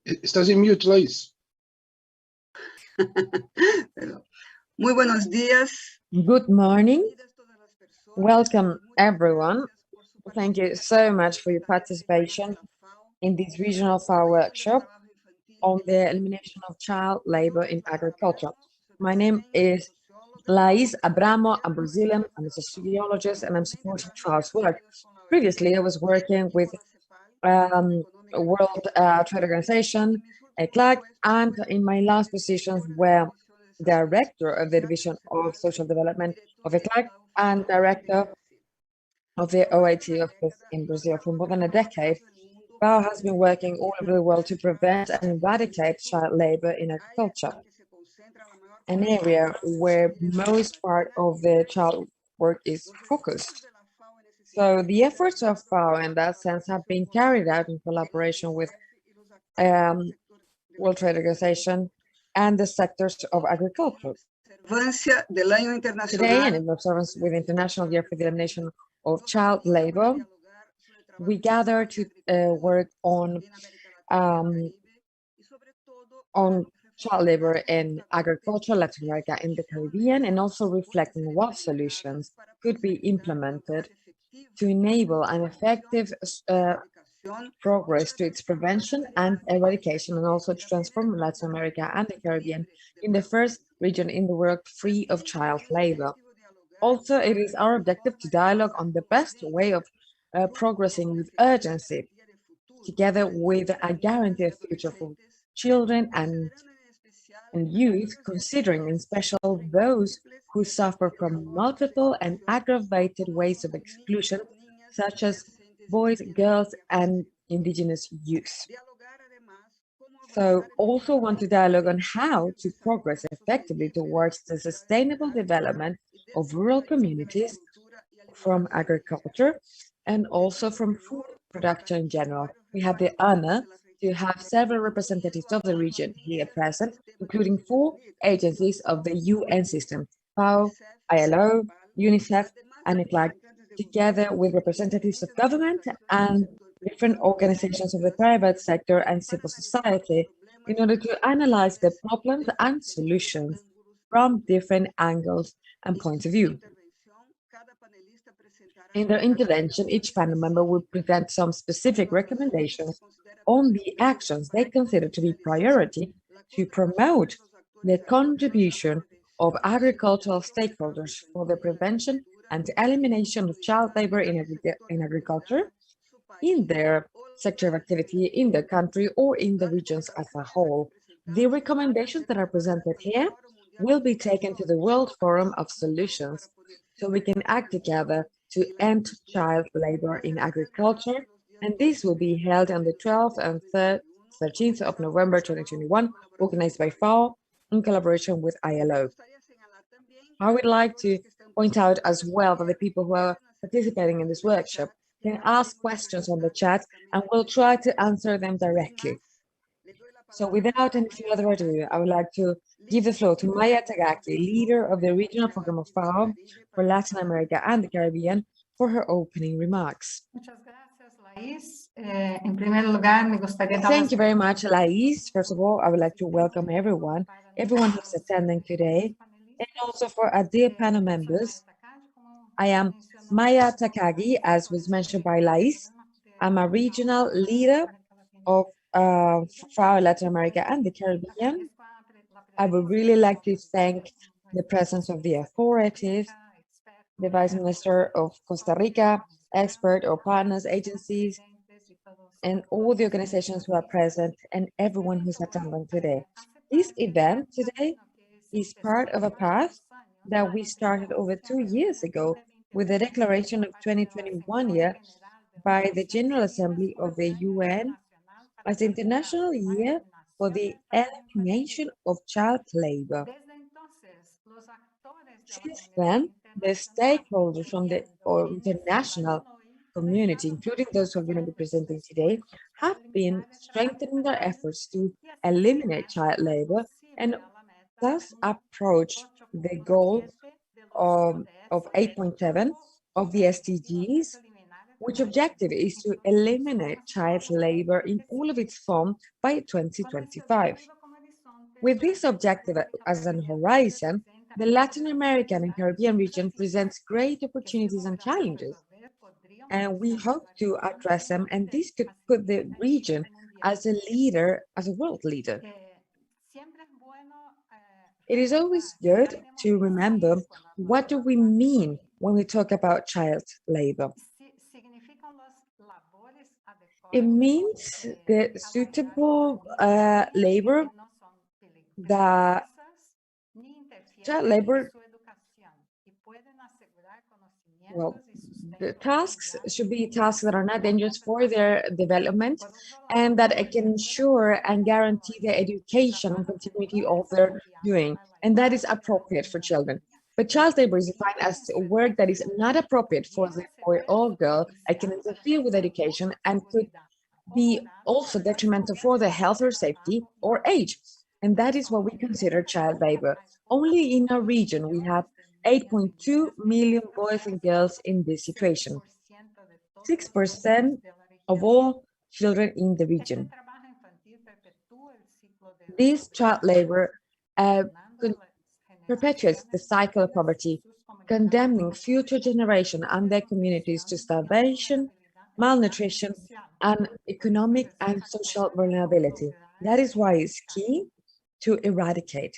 Estás en mute, Laís. Muy buenos días. Good morning. Welcome, everyone. Thank you so much for your participation in this regional FAO workshop on the elimination of child labor in agriculture. My name is Laís Abramo. I'm Brazilian. I'm a sociologist, and I'm supporting Charles' work. Previously, I was working with World Trade Organization, ECLAC, and in my last positions were Director of the Division of Social Development of ECLAC and Director of the OIT office in Brazil. For more than a decade, FAO has been working all over the world to prevent and eradicate child labor in agriculture, an area where most part of the child work is focused. So the efforts of FAO in that sense have been carried out in collaboration with World Trade Organization and the sectors of agriculture. Today, and in observance with the International Year for the Elimination of Child Labor, we gather to work on child labor in agriculture, Latin America, and the Caribbean, and also reflecting what solutions could be implemented to enable an effective progress to its prevention and eradication, and also to transform Latin America and the Caribbean in the first region in the world free of child labor. Also, it is our objective to dialogue on the best way of progressing with urgency, together with a guaranteed future for children and youth, considering in special those who suffer from multiple and aggravated ways of exclusion, such as boys, girls, and indigenous youth. So also want to dialogue on how to progress effectively towards the sustainable development of rural communities from agriculture and also from food production in general. We have the honor to have several representatives of the region here present, including 4 agencies of the UN system, FAO, ILO, UNICEF, and ECLAC, together with representatives of government and different organizations of the private sector and civil society, in order to analyze the problems and solutions from different angles and points of view. In their intervention, each panel member will present some specific recommendations on the actions they consider to be priority to promote the contribution of agricultural stakeholders for the prevention and elimination of child labor in agriculture, in their sector of activity, in the country, or in the regions as a whole. The recommendations that are presented here will be taken to the World Forum of Solutions, so we can act together to end child labor in agriculture, and this will be held on the 12th and 13th of November 2021, organized by FAO in collaboration with ILO. I would like to point out as well that the people who are participating in this workshop can ask questions on the chat, and we'll try to answer them directly. So without any further ado, I would like to give the floor to Maya Tagaki, leader of the regional program of FAO for Latin America and the Caribbean, for her opening remarks. Thank you very much, Laís. First of all, I would like to welcome everyone who's attending today, and also for our dear panel members. I am Maya Takagi, as was mentioned by Laís. I'm a regional leader of FAO Latin America and the Caribbean. I would really like to thank the presence of the authorities, the Vice Minister of Costa Rica, expert or partners, agencies, and all the organizations who are present, and everyone who's attending today. This event today is part of a path that we started over 2 years ago with the declaration of 2021 year by the General Assembly of the UN as the International Year for the Elimination of Child Labor. Since then, the stakeholders from the international community, including those who are going to be presenting today, have been strengthening their efforts to eliminate child labor and thus approach the goal of 8.7 of the SDGs which objective is to eliminate child labor in all of its form by 2025. With this objective as an horizon, the Latin American and Caribbean region presents great opportunities and challenges, and we hope to address them, and this could put the region as a leader, as a world leader. It is always good to remember what do we mean when we talk about child labor. It means the suitable labor that child labor, well, the tasks should be tasks that are not dangerous for their development and that it can ensure and guarantee the education and continuity of their doing, and that is appropriate for children. But child labor is defined as work that is not appropriate for the boy or girl, it can interfere with education and could be also detrimental for their health or safety or age. And that is what we consider child labor. Only in our region, we have 8.2 million boys and girls in this situation, 6% of all children in the region. This child labor perpetuates the cycle of poverty, condemning future generations and their communities to starvation, malnutrition, and economic and social vulnerability. That is why it's key to eradicate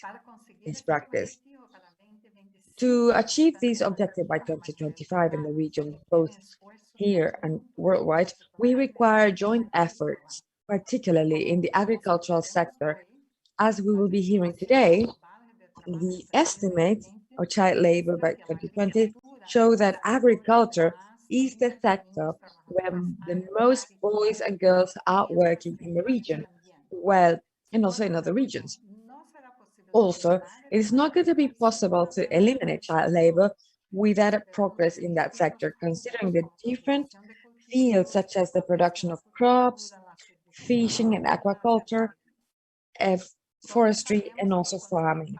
this practice. To achieve this objective by 2025 in the region, both here and worldwide, we require joint efforts, particularly in the agricultural sector. As we will be hearing today, the estimate of child labor by 2020 show that agriculture is the sector where the most boys and girls are working in the region, well, and also in other regions. Also, it is not going to be possible to eliminate child labor without a progress in that sector, considering the different fields such as the production of crops, fishing and aquaculture, forestry, and also farming.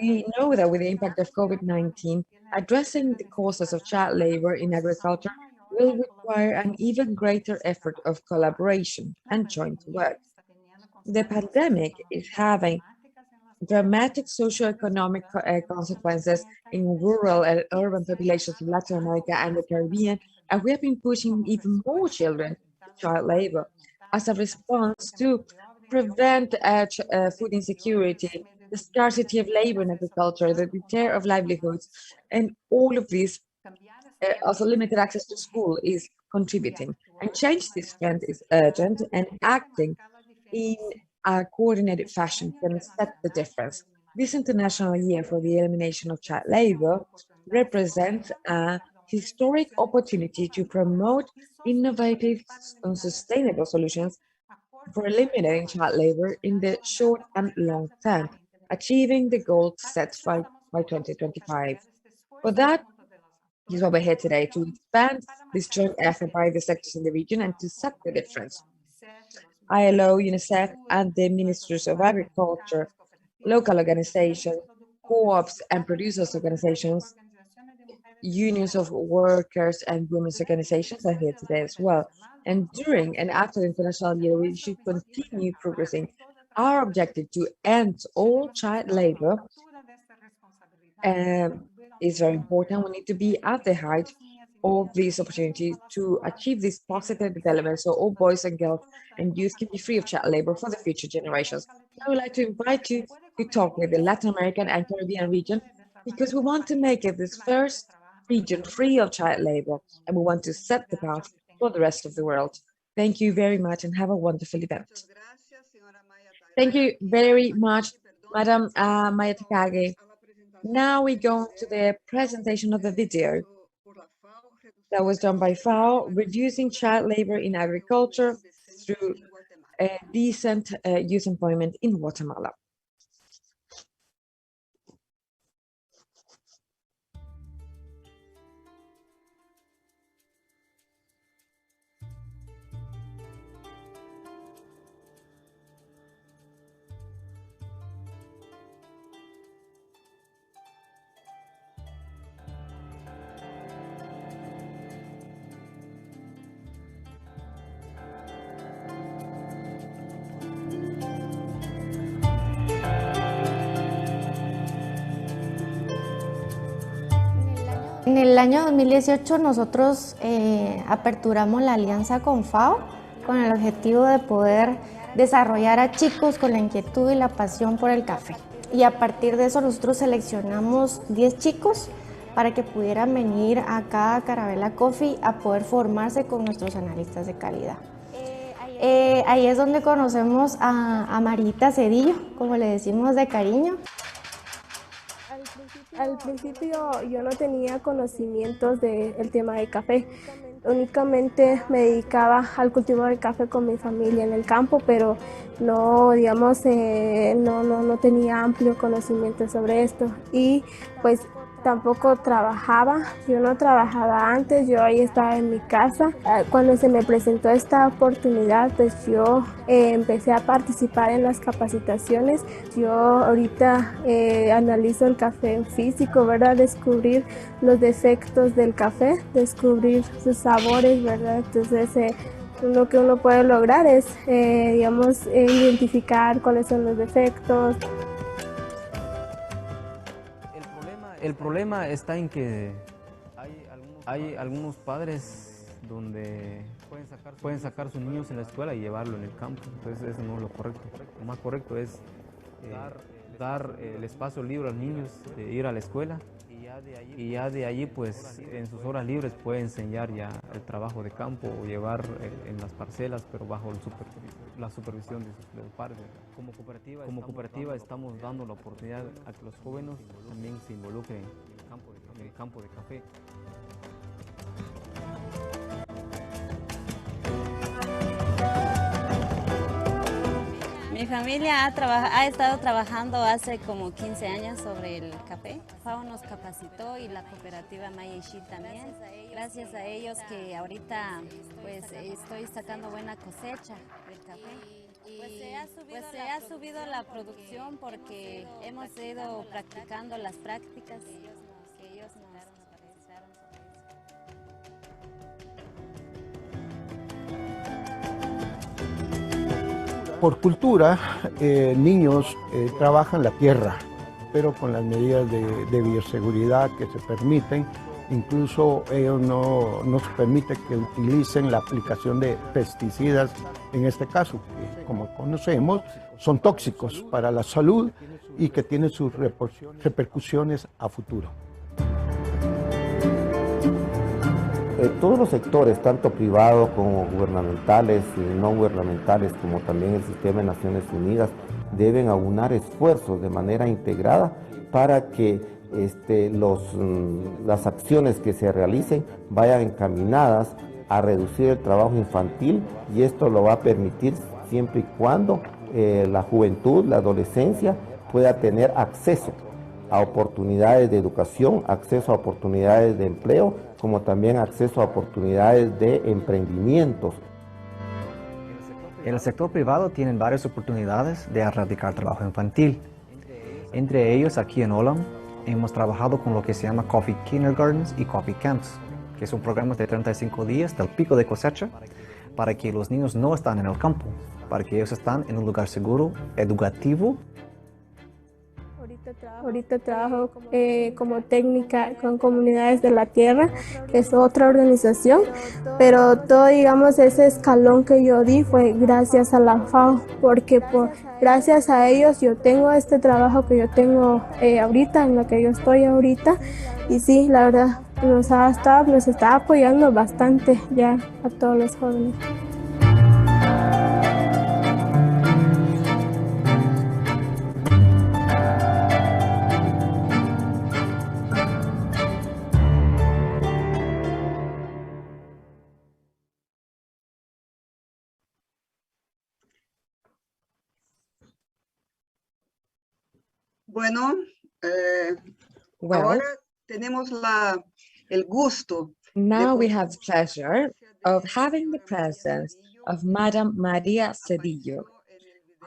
We know that with the impact of COVID-19, addressing the causes of child labor in agriculture will require an even greater effort of collaboration and joint work. The pandemic is having dramatic socioeconomic consequences in rural and urban populations in Latin America and the Caribbean, and we have been pushing even more children to child labor as a response to prevent food insecurity, the scarcity of labor in agriculture, the deter of livelihoods, and all of this, also limited access to school is contributing. And change this trend is urgent, and acting in a coordinated fashion can set the difference. This International Year for the Elimination of Child Labor represents a historic opportunity to promote innovative and sustainable solutions for eliminating child labor in the short and long term, achieving the goals set by 2025. For that, is why we're here today, to expand this joint effort by the sectors in the region and to set the difference. ILO, UNICEF, and the Ministries of Agriculture, local organizations, co-ops and producers organizations, unions of workers and women's organizations are here today as well. And during and after the International Year, we should continue progressing. Our objective to end all child labor is very important. We need to be at the height of this opportunity to achieve this positive development so all boys and girls and youth can be free of child labor for the future generations. I would like to invite you to talk with the Latin American and Caribbean region because we want to make it this first region free of child labor, and we want to set the path for the rest of the world. Thank you very much and have a wonderful event. Thank you very much, Madam Maya Takagi. Now we go to the presentation of the video that was done by FAO, reducing child labor in agriculture through decent youth employment in Guatemala. En el año 2018 nosotros aperturamos la alianza con FAO con el objetivo de poder desarrollar a chicos con la inquietud y la pasión por el café. Y a partir de eso nosotros seleccionamos 10 chicos para que pudieran venir acá a Carabela Coffee a poder formarse con nuestros analistas de calidad. Ahí es donde conocemos a Marita Cedillo, como le decimos de cariño. Al principio yo no tenía conocimientos del tema del café. Únicamente me dedicaba al cultivo del café con mi familia en el campo, pero no, digamos, no tenía amplio conocimiento sobre esto. Y pues tampoco trabajaba, yo no trabajaba antes, yo ahí estaba en mi casa. Cuando se me presentó esta oportunidad, pues yo empecé a participar en las capacitaciones. Yo ahorita analizo el café en físico, ¿verdad? Descubrir los defectos del café, descubrir sus sabores, ¿verdad? Entonces, lo que uno puede lograr es, digamos, identificar cuáles son los defectos. El problema está en que hay algunos padres donde pueden sacar a sus niños en la escuela y llevarlo en el campo. Entonces eso no es lo correcto. Lo más correcto es dar el espacio libre a los niños de ir a la escuela y ya de allí pues en sus horas libres puede enseñar ya el trabajo de campo o llevar en las parcelas, pero bajo la supervisión de sus padres. Como cooperativa estamos dando la oportunidad a que los jóvenes también se involucren en el campo de café. Mi familia ha estado trabajando hace como 15 años sobre el café. FAO nos capacitó y la cooperativa Mayeshi también. Gracias a ellos que ahorita pues estoy sacando buena cosecha del café. Pues se ha subido la producción porque hemos ido practicando las prácticas que ellos nos realizaron. Por cultura, niños trabajan la tierra, pero con las medidas de bioseguridad que se permiten. Incluso ellos no se permite que utilicen la aplicación de pesticidas, en este caso, que como conocemos, son tóxicos para la salud y que tienen sus repercusiones a futuro. Todos los sectores, tanto privados como gubernamentales y no gubernamentales, como también el sistema de Naciones Unidas, deben aunar esfuerzos de manera integrada para que las acciones que se realicen vayan encaminadas a reducir el trabajo infantil, y esto lo va a permitir siempre y cuando la juventud, la adolescencia pueda tener acceso a oportunidades de educación, acceso a oportunidades de empleo, como también acceso a oportunidades de emprendimientos. En el sector privado tienen varias oportunidades de erradicar trabajo infantil. Entre ellos, aquí en Olam, hemos trabajado con lo que se llama Coffee Kindergartens y Coffee Camps, que son programas de 35 días del pico de cosecha para que los niños no están en el campo, para que ellos están en un lugar seguro, educativo. Ahorita trabajo como técnica con Comunidades de la Tierra, que es otra organización, pero todo, digamos, ese escalón que yo di fue gracias a la FAO, porque gracias a ellos yo tengo este trabajo que yo tengo ahorita, en lo que yo estoy ahorita, y sí, la verdad, nos está apoyando bastante ya a todos los jóvenes. Bueno, Well, ahora tenemos el gusto now we have the pleasure of having the presence of Madam Maria Cedillo,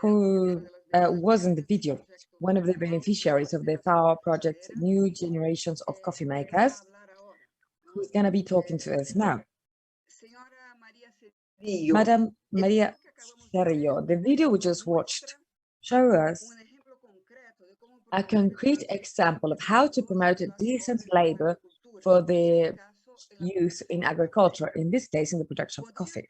who was in the video, one of the beneficiaries of the FAO project New Generations of Coffee Makers, who's going to be talking to us now. Madam Maria Cedillo, the video we just watched shows us a concrete example of how to promote decent labor for the youth in agriculture, in this case, in the production of coffee.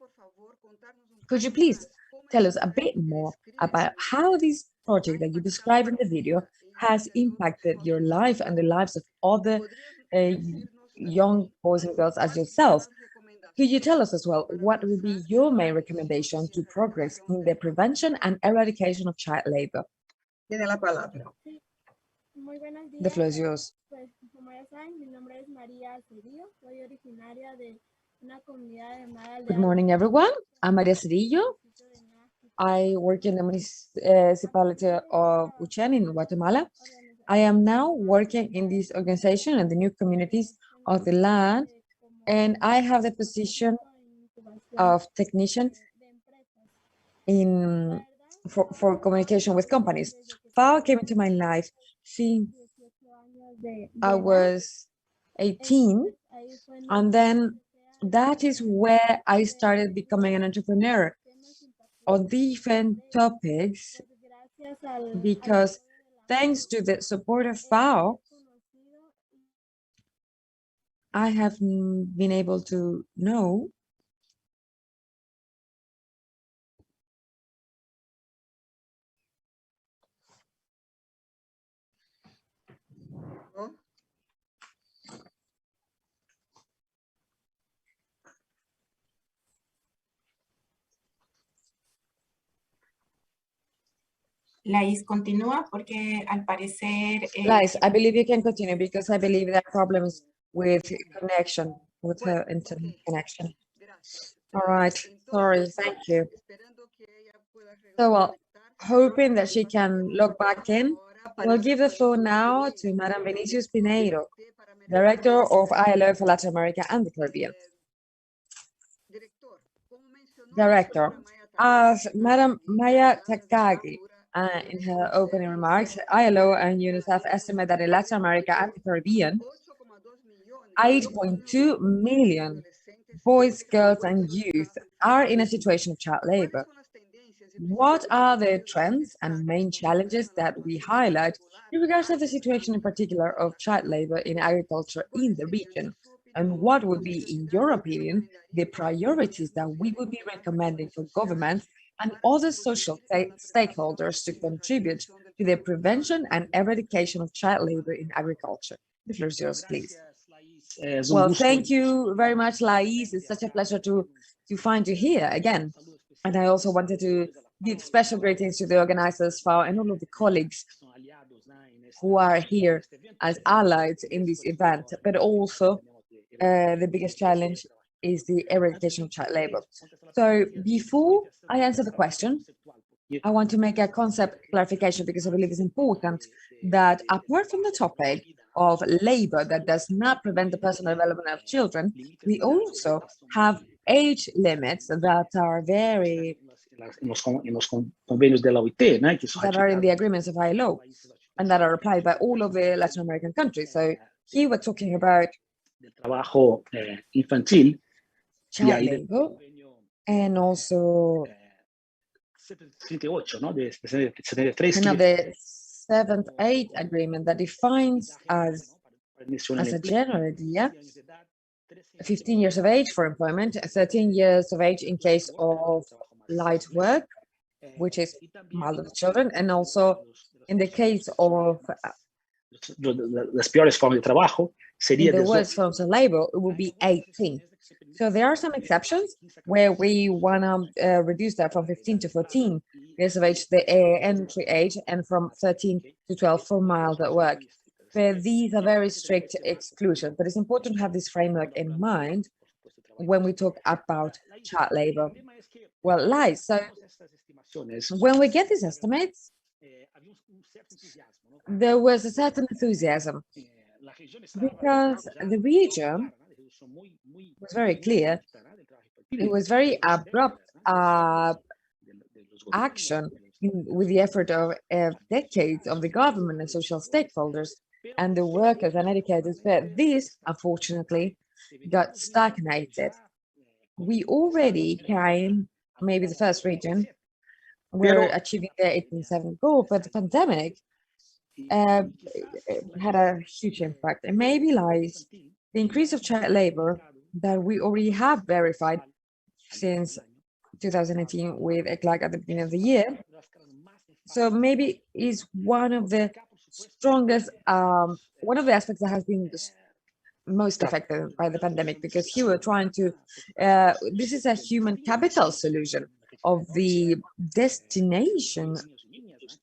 Could you please tell us a bit more about how this project that you described in the video has impacted your life and the lives of other young boys and girls as yourself? Could you tell us as well what would be your main recommendation to progress in the prevention and eradication of child labor? Tiene la palabra. The floor is yours. Pues, como ya saben, mi nombre es María Cedillo, soy originaria de una comunidad llamada Good morning, everyone. I'm Maria Cedillo. I work in the municipality of Uchen in Guatemala. I am now working in this organization and the new communities of the land, and I have the position of technician in for communication with companies. FAO came into my life since I was 18, and then that is where I started becoming an entrepreneur on different topics, because thanks to the support of FAO, I have been able to know Laís, continúa porque al parecer... Laís, I believe you can continue because I believe there are problems with connection, with her internet connection. All right, sorry, thank you. So, well, hoping that she can log back in, we'll give the floor now to Madam Vinicius Pineiro, Director of ILO for Latin America and the Caribbean. Director, as Madam Maya Takagi, in her opening remarks, ILO and UNICEF estimate that in Latin America and the Caribbean, 8.2 million boys, girls, and youth are in a situation of child labor. What are the trends and main challenges that we highlight in regards to the situation in particular of child labor in agriculture in the region? And what would be, in your opinion, the priorities that we would be recommending for governments and other social stakeholders to contribute to the prevention and eradication of child labor in agriculture? The floor is yours, please. Well, thank you very much, Laís. It's such a pleasure to find you here again. And I also wanted to give special greetings to the organizers, FAO, and all of the colleagues who are here as allies in this event. But also, the biggest challenge is the eradication of child labor. So before I answer the question, I want to make a concept clarification because I believe it's important that apart from the topic of labor that does not prevent the personal development of children, we also have age limits that are very that are in the agreements of ILO and that are applied by all of the Latin American countries. So here we're talking about child labor and also the 7th, 8th agreement that defines as a general idea 15 years of age for employment, 13 years of age in case of light work, which is mild of children, and also in the case of in the worst forms of labor, it will be 18. So there are some exceptions where we want to reduce that from 15 to 14 years of age, the entry age, and from 13 to 12 for mild work. But these are very strict exclusions. But it's important to have this framework in mind when we talk about child labor. Well, Lies, so when we get these estimates, there was a certain enthusiasm because the region was very clear. It was very abrupt action with the effort of decades of the government and social stakeholders and the workers and educators, but this, unfortunately, got stagnated. We already came, maybe the first region, we're achieving the 8.7 goal, but the pandemic had a huge impact. And maybe Lies, the increase of child labor that we already have verified since 2018 with ECLAC at the beginning of the year. So maybe is one of the strongest, one of the aspects that has been most affected by the pandemic, because here we're trying to, this is a human capital solution of the destination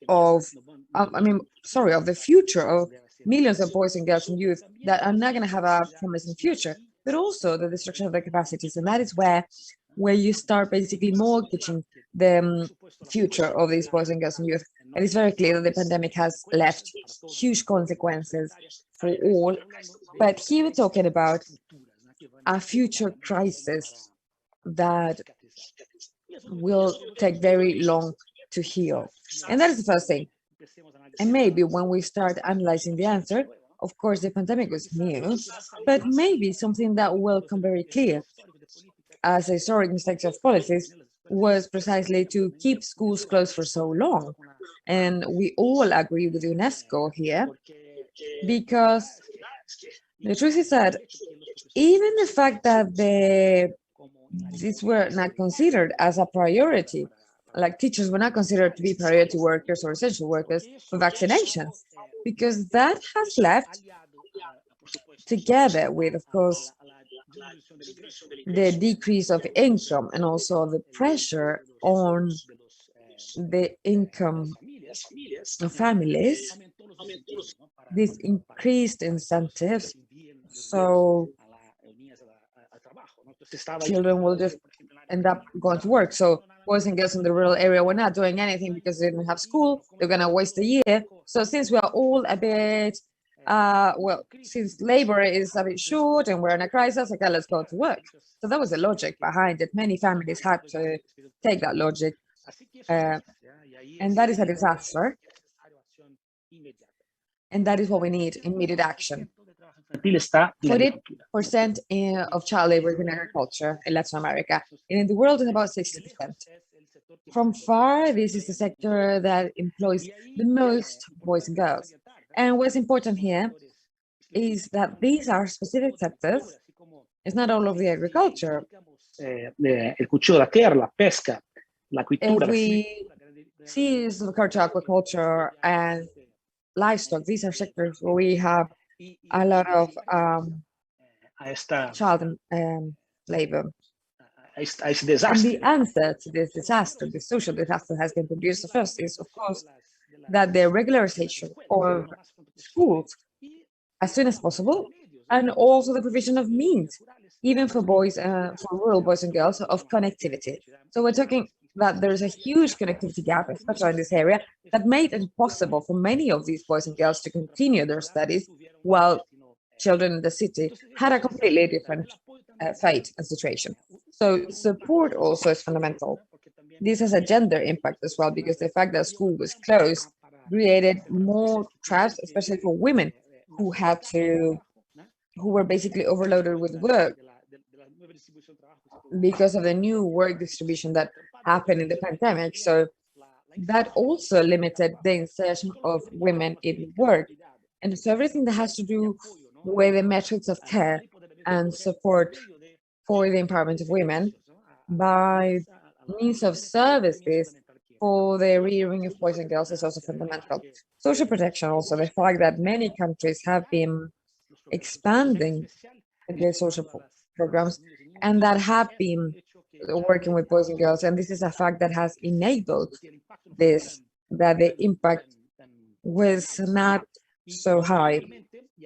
of, of the future of millions of boys and girls and youth that are not going to have a promising future, but also the destruction of their capacities. And that is where you start basically mortgaging the future of these boys and girls and youth. And it's very clear that the pandemic has left huge consequences for all. But here we're talking about a future crisis that will take very long to heal. And that is the first thing. And maybe when we start analyzing the answer, of course, the pandemic was new, but maybe something that will come very clear as a historic mistake of policies was precisely to keep schools closed for so long. And we all agree with UNESCO here, because the truth is that even the fact that these were not considered as a priority, like teachers were not considered to be priority workers or essential workers for vaccinations, because that has left, together with, of course, the decrease of income and also the pressure on the income of families, these increased incentives, so children will just end up going to work. So boys and girls in the rural area were not doing anything because they didn't have school. They're going to waste a year. So since we are all a bit, since labor is a bit short and we're in a crisis, okay, let's go to work. So that was the logic behind it. Many families had to take that logic. And that is a disaster. And that is what we need, immediate action. 40% of child labor is in agriculture in Latin America, and in the world it's about 60%. From far, this is the sector that employs the most boys and girls. And what's important here is that these are specific sectors. It's not all of the agriculture. If we see agriculture, aquaculture, and livestock, these are sectors where we have a lot of child labor. And the answer to this disaster, the social disaster, has been produced. The first is, of course, that the regularization of schools as soon as possible, and also the provision of means, even for boys, for rural boys and girls, of connectivity. So we're talking that there's a huge connectivity gap, especially in this area, that made it possible for many of these boys and girls to continue their studies, while children in the city had a completely different fate and situation. So support also is fundamental. This has a gender impact as well, because the fact that school was closed created more traps, especially for women who were basically overloaded with work because of the new work distribution that happened in the pandemic. So that also limited the insertion of women in work. And so everything that has to do with the metrics of care and support for the empowerment of women by means of services for the rearing of boys and girls is also fundamental. Social protection also, the fact that many countries have been expanding their social programs and that have been working with boys and girls, and this is a fact that has enabled this, that the impact was not so high.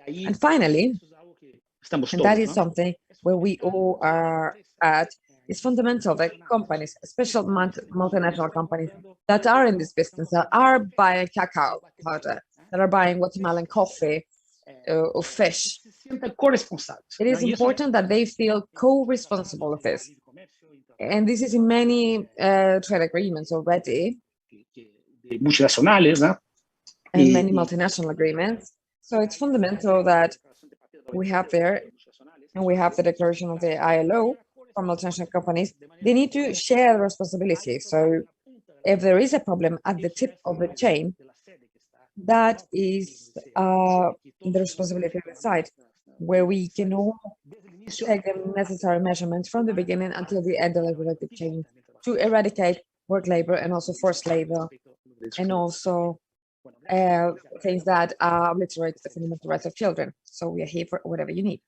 And finally, and that is something where we all are at, it's fundamental that companies, especially multinational companies that are in this business, that are buying cacao powder, that are buying Guatemalan coffee or fish, it is important that they feel co-responsible of this. And this is in many trade agreements already, and many multinational agreements. So it's fundamental that we have there, and we have the declaration of the ILO for multinational companies. They need to share the responsibility. So if there is a problem at the tip of the chain, that is the responsibility of the site. where we can all take the necessary measurements from the beginning until the end of the reproductive chain to eradicate work labor and also forced labor, and also things that obliterate the fundamental rights of children. So we are here for whatever you need.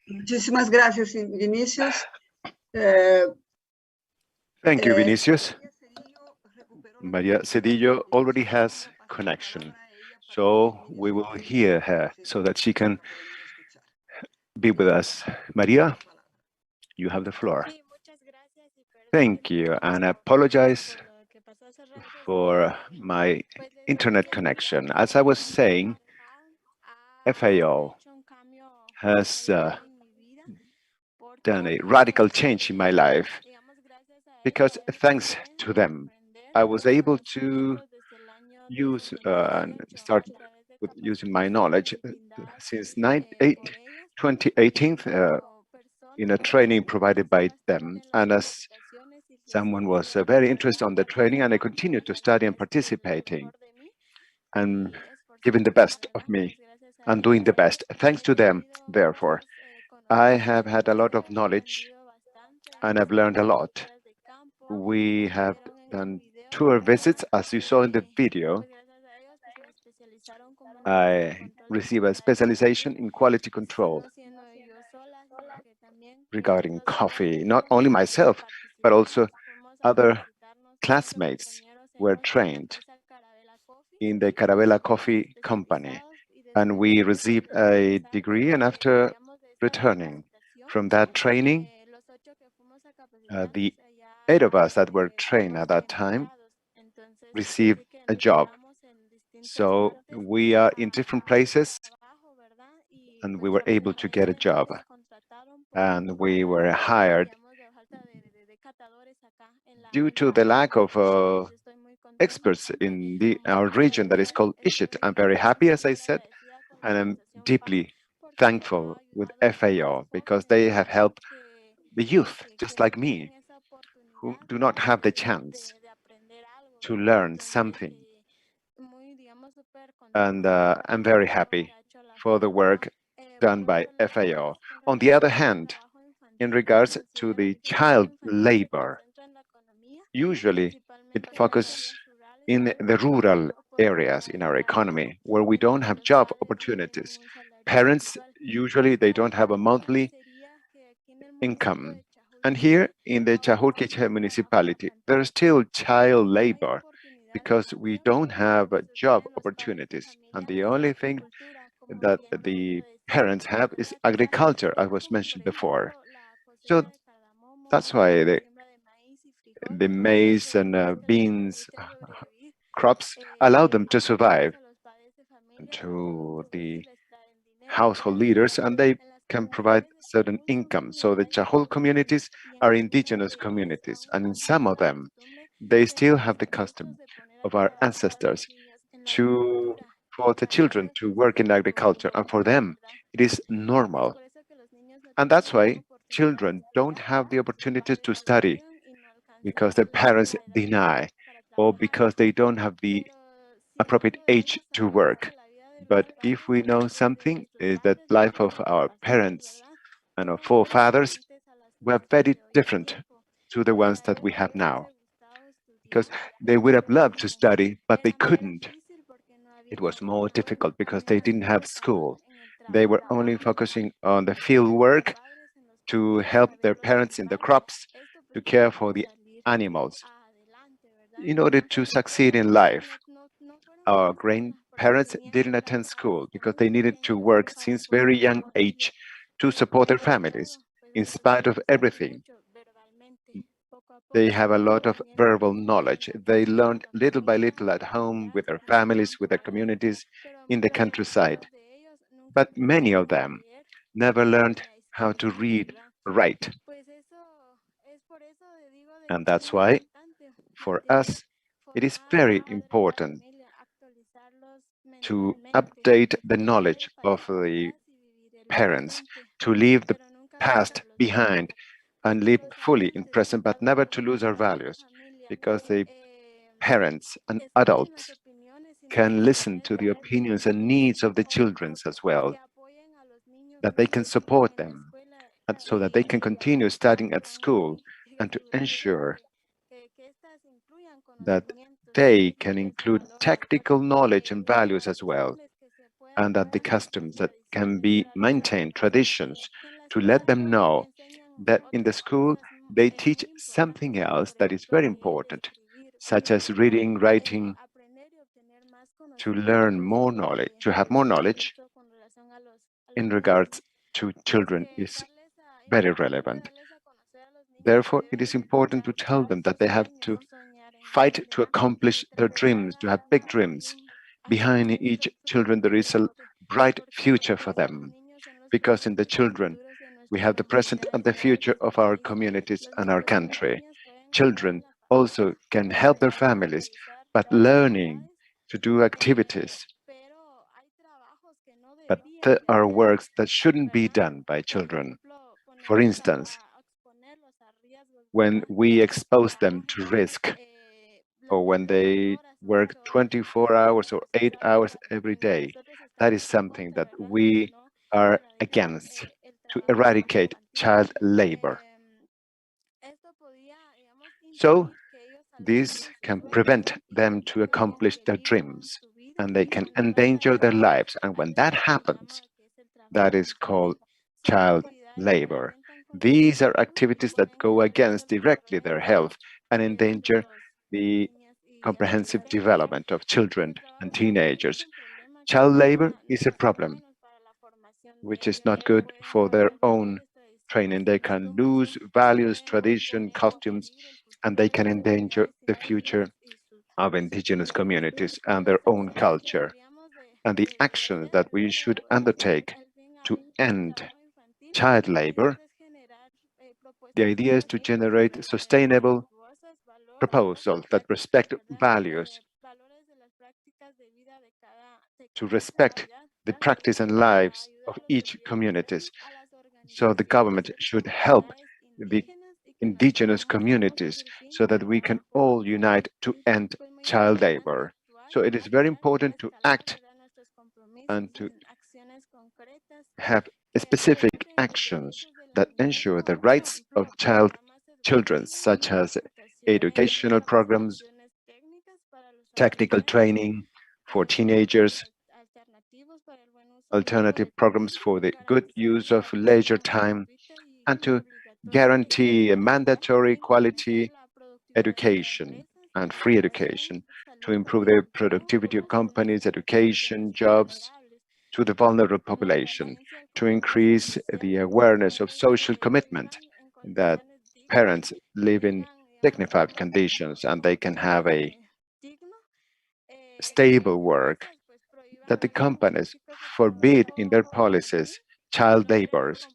Muchísimas gracias, Vinicius. Thank you, Vinicius. Maria Cedillo already has connection, so we will hear her so that she can be with us. Maria, you have the floor. Thank you, and I apologize for my internet connection. As I was saying, FAO has done a radical change in my life because thanks to them, I was able to use and start with using my knowledge since 2018 in a training provided by them. And as someone was very interested on the training, and I continued to study and participating and giving the best of me and doing the best. Thanks to them, therefore, I have had a lot of knowledge and I've learned a lot. We have done tour visits, as you saw in the video. I received a specialization in quality control regarding coffee. Not only myself, but also other classmates were trained in the Carabela Coffee Company. And we received a degree, and after returning from that training, the 8 of us that were trained at that time received a job. So we are in different places, and we were able to get a job. And we were hired due to the lack of experts in our region that is called Ishit. I'm very happy, as I said, and I'm deeply thankful with FAO because they have helped the youth, just like me, who do not have the chance to learn something. And I'm very happy for the work done by FAO. On the other hand, in regards to the child labor, usually it focuses in the rural areas in our economy where we don't have job opportunities. Parents, usually they don't have a monthly income. And here in the Chajulquiche municipality, there's still child labor because we don't have job opportunities. And the only thing that the parents have is agriculture, as was mentioned before. So that's why the maize and beans crops allow them to survive, to the household leaders, and they can provide certain income. So the Chajul communities are indigenous communities, and in some of them, they still have the custom of our ancestors for the children to work in agriculture, and for them, it is normal. And that's why children don't have the opportunity to study because their parents deny or because they don't have the appropriate age to work. But if we know something, is that life of our parents and our forefathers were very different to the ones that we have now. Because they would have loved to study, but they couldn't. It was more difficult because they didn't have school. They were only focusing on the field work to help their parents in the crops, to care for the animals. In order to succeed in life, our grandparents didn't attend school because they needed to work since very young age to support their families. In spite of everything, they have a lot of verbal knowledge. They learned little by little at home, with their families, with their communities, in the countryside. But many of them never learned how to read, write. And that's why, for us, it is very important to update the knowledge of the parents, to leave the past behind and live fully in present, but never to lose our values, because the parents and adults can listen to the opinions and needs of the children as well, that they can support them, and so that they can continue studying at school, and to ensure that they can include technical knowledge and values as well, and that the customs that can be maintained, traditions, to let them know that in the school they teach something else that is very important, such as reading, writing, to learn more knowledge, to have more knowledge in regards to children is very relevant. Therefore, it is important to tell them that they have to fight to accomplish their dreams, to have big dreams. Behind each children, there is a bright future for them, because in the children, we have the present and the future of our communities and our country. Children also can help their families, but learning to do activities. But there are works that shouldn't be done by children. For instance, when we expose them to risk, or when they work 24 hours or 8 hours every day, that is something that we are against, to eradicate child labor. So this can prevent them to accomplish their dreams, and they can endanger their lives. And when that happens, that is called child labor. These are activities that go against directly their health and endanger the comprehensive development of children and teenagers. Child labor is a problem which is not good for their own training. They can lose values, tradition, costumes, and they can endanger the future of indigenous communities and their own culture. And the actions that we should undertake to end child labor, the idea is to generate sustainable proposals that respect values, to respect the practice and lives of each communities. So the government should help the indigenous communities so that we can all unite to end child labor. So it is very important to act and to have specific actions that ensure the rights of children, such as educational programs, technical training for teenagers, alternative programs for the good use of leisure time, and to guarantee a mandatory quality education and free education to improve the productivity of companies, education, jobs to the vulnerable population, to increase the awareness of social commitment, that parents live in dignified conditions and they can have a stable work, that the companies forbid in their policies child labors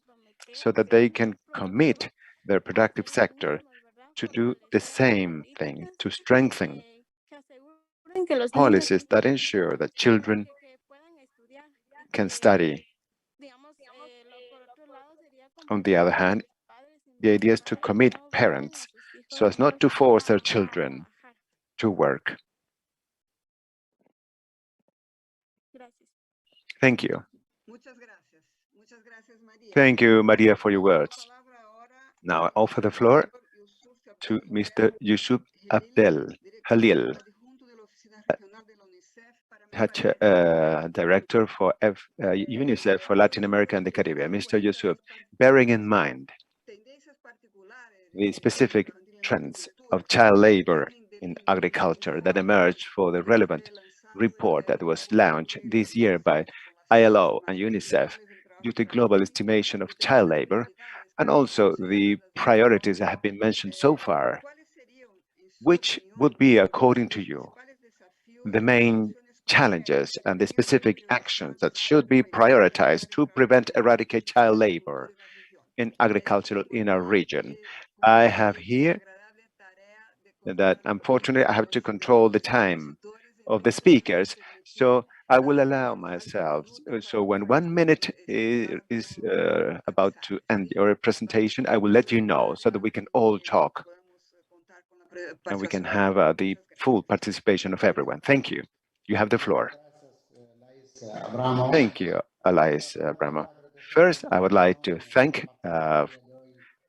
so that they can commit their productive sector to do the same thing, to strengthen policies that ensure that children can study. On the other hand, the idea is to commit parents so as not to force their children to work. Thank you. Thank you, Maria, for your words. Now I offer the floor to Mr. Yusuf Abdel Halil, Director for UNICEF for Latin America and the Caribbean. Mr. Yusuf, bearing in mind the specific trends of child labor in agriculture that emerged for the relevant report that was launched this year by ILO and UNICEF due to global estimation of child labor, and also the priorities that have been mentioned so far, which would be, according to you, the main challenges and the specific actions that should be prioritized to prevent, eradicate child labor in agriculture in our region? I have here that unfortunately I have to control the time of the speakers, so I will allow myself. So when 1 minute is about to end your presentation, I will let you know so that we can all talk and we can have the full participation of everyone. Thank you. You have the floor. Thank you, Elias Abramo. First, I would like to thank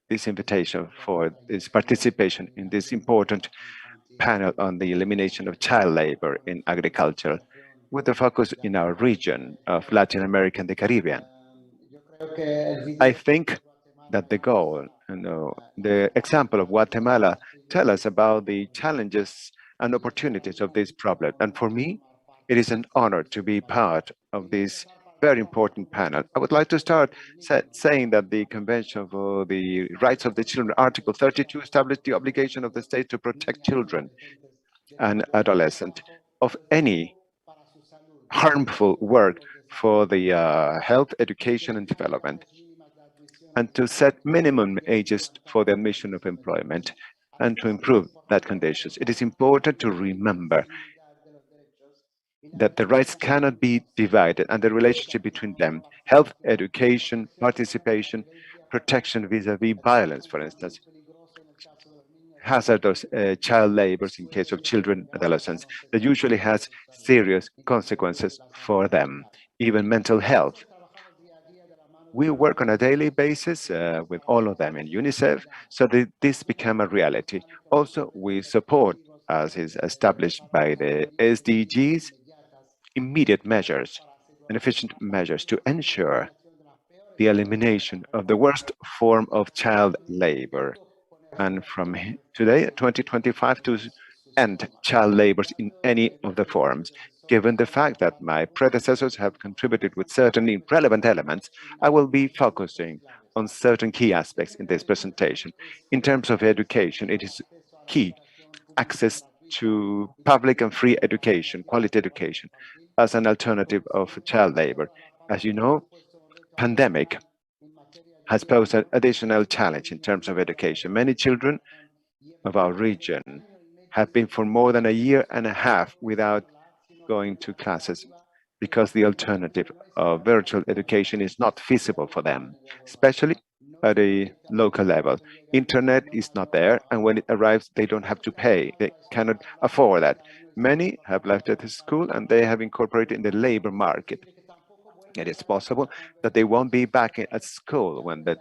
this invitation for this participation in this important panel on the elimination of child labor in agriculture, with the focus in our region of Latin America and the Caribbean. I think that the goal, the example of Guatemala tell us about the challenges and opportunities of this problem. And for me, it is an honor to be part of this very important panel. I would like to start saying that the Convention for the Rights of the Children, Article 32, established the obligation of the state to protect children and adolescents of any harmful work for the health, education, and development, and to set minimum ages for the admission of employment and to improve that conditions. It is important to remember that the rights cannot be divided and the relationship between them, health, education, participation, protection vis-a-vis violence, for instance, hazardous child labors in case of children, adolescents, that usually has serious consequences for them, even mental health. We work on a daily basis with all of them in UNICEF so that this become a reality. Also, we support, as is established by the SDGs, immediate measures and efficient measures to ensure the elimination of the worst form of child labor. And from today, 2025, to end child labor in any of the forms. Given the fact that my predecessors have contributed with certain relevant elements, I will be focusing on certain key aspects in this presentation. In terms of education, it is key access to public and free education, quality education, as an alternative of child labor. As you know, pandemic has posed an additional challenge in terms of education. Many children of our region have been for more than a year and a half without going to classes because the alternative of virtual education is not feasible for them, especially at a local level. Internet is not there, and when it arrives, they don't have to pay. They cannot afford that. Many have left the school and they have incorporated in the labor market. It is possible that they won't be back at school when they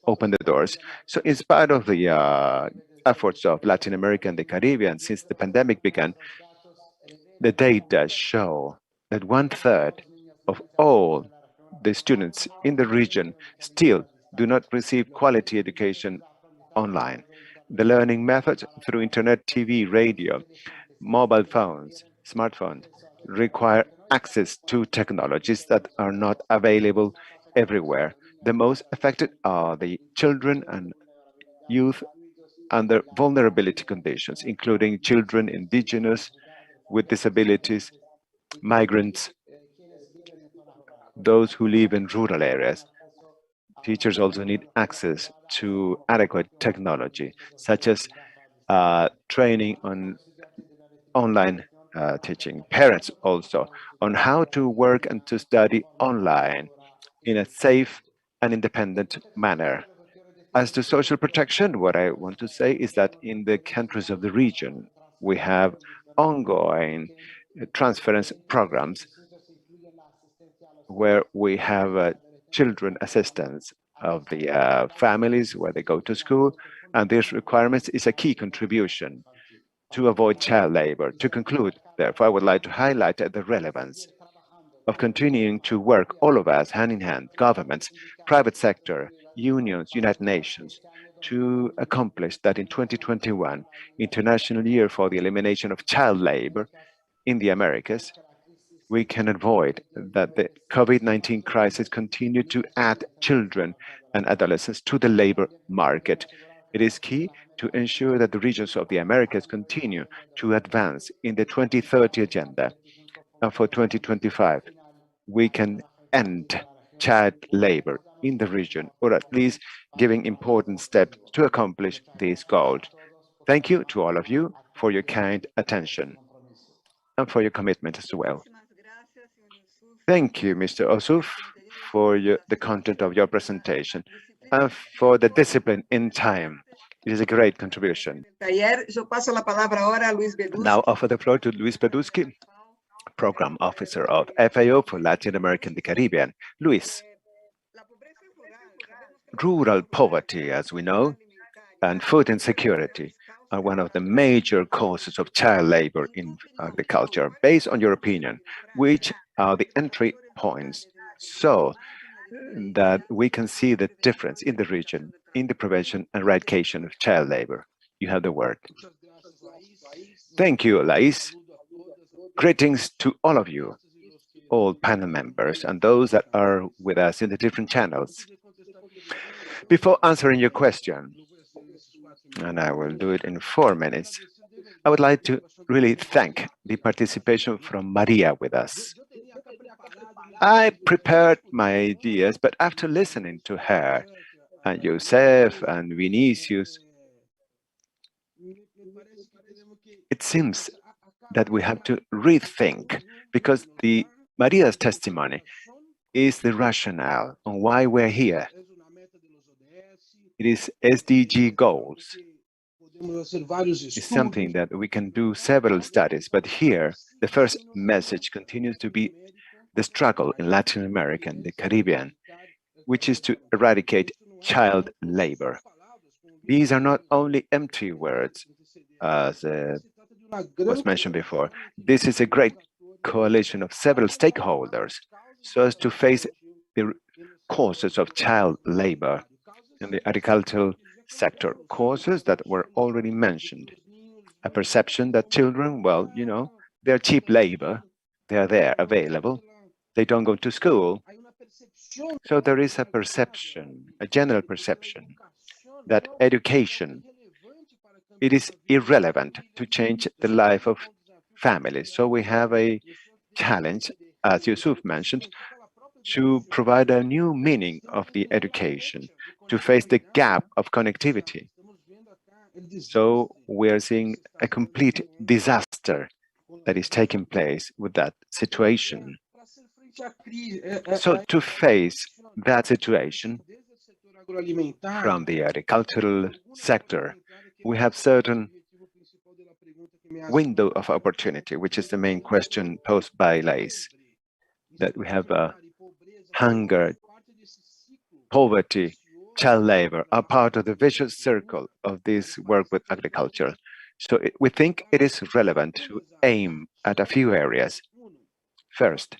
open the doors. So in spite of the efforts of Latin America and the Caribbean since the pandemic began, the data show that 1/3 of all the students in the region still do not receive quality education online. The learning methods through internet, TV, radio, mobile phones, smartphones require access to technologies that are not available everywhere. The most affected are the children and youth under vulnerability conditions, including children, indigenous, with disabilities, migrants, those who live in rural areas. Teachers also need access to adequate technology, such as training on online teaching. Parents also on how to work and to study online in a safe and independent manner. As to social protection, what I want to say is that in the countries of the region, we have ongoing transference programs where we have children assistance of the families where they go to school, and these requirements is a key contribution to avoid child labor. To conclude, therefore, I would like to highlight the relevance of continuing to work, all of us, hand in hand, governments, private sector, unions, United Nations, to accomplish that in 2021, International Year for the Elimination of Child Labor in the Americas, we can avoid that the COVID-19 crisis continue to add children and adolescents to the labor market. It is key to ensure that the regions of the Americas continue to advance in the 2030 agenda. And for 2025, we can end child labor in the region, or at least giving important steps to accomplish this goal. Thank you to all of you for your kind attention and for your commitment as well. Thank you, Mr. Osuf, for the content of your presentation and for the discipline in time. It is a great contribution. Now offer the floor to Luis Bedusky, Program Officer of FAO for Latin America and the Caribbean. Luis, rural poverty, as we know, and food insecurity are one of the major causes of child labor in agriculture. Based on your opinion, which are the entry points so that we can see the difference in the region in the prevention and eradication of child labor? You have the word. Thank you, Lais. Greetings to all of you, all panel members, and those that are with us in the different channels. Before answering your question, and I will do it in 4 minutes, I would like to really thank the participation from Maria with us. I prepared my ideas, but after listening to her, and Joseph and Vinicius, it seems that we have to rethink, because Maria's testimony is the rationale on why we're here. It is SDG goals. It's something that we can do several studies, but here the first message continues to be the struggle in Latin America and the Caribbean, which is to eradicate child labor. These are not only empty words, as was mentioned before. This is a great coalition of several stakeholders so as to face the causes of child labor in the agricultural sector, causes that were already mentioned. A perception that children, well, you know, they're cheap labor, they're there, available, they don't go to school. So there is a perception, a general perception, that education, it is irrelevant to change the life of families. So we have a challenge, as Yusuf mentioned, to provide a new meaning of the education, to face the gap of connectivity. So we're seeing a complete disaster that is taking place with that situation. So to face that situation from the agricultural sector, we have certain window of opportunity, which is the main question posed by Lais, that we have hunger, poverty, child labor are part of the vicious circle of this work with agriculture. So we think it is relevant to aim at a few areas. First,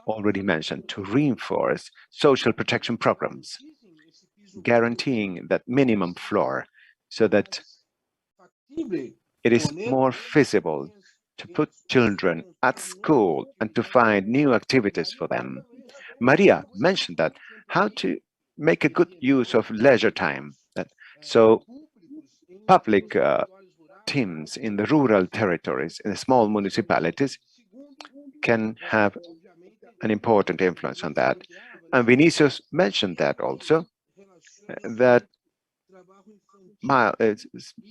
already mentioned, to reinforce social protection programs, guaranteeing that minimum floor so that it is more feasible to put children at school and to find new activities for them. Maria mentioned that, how to make a good use of leisure time. So public teams in the rural territories, in the small municipalities, can have an important influence on that. And Vinicius mentioned that also, that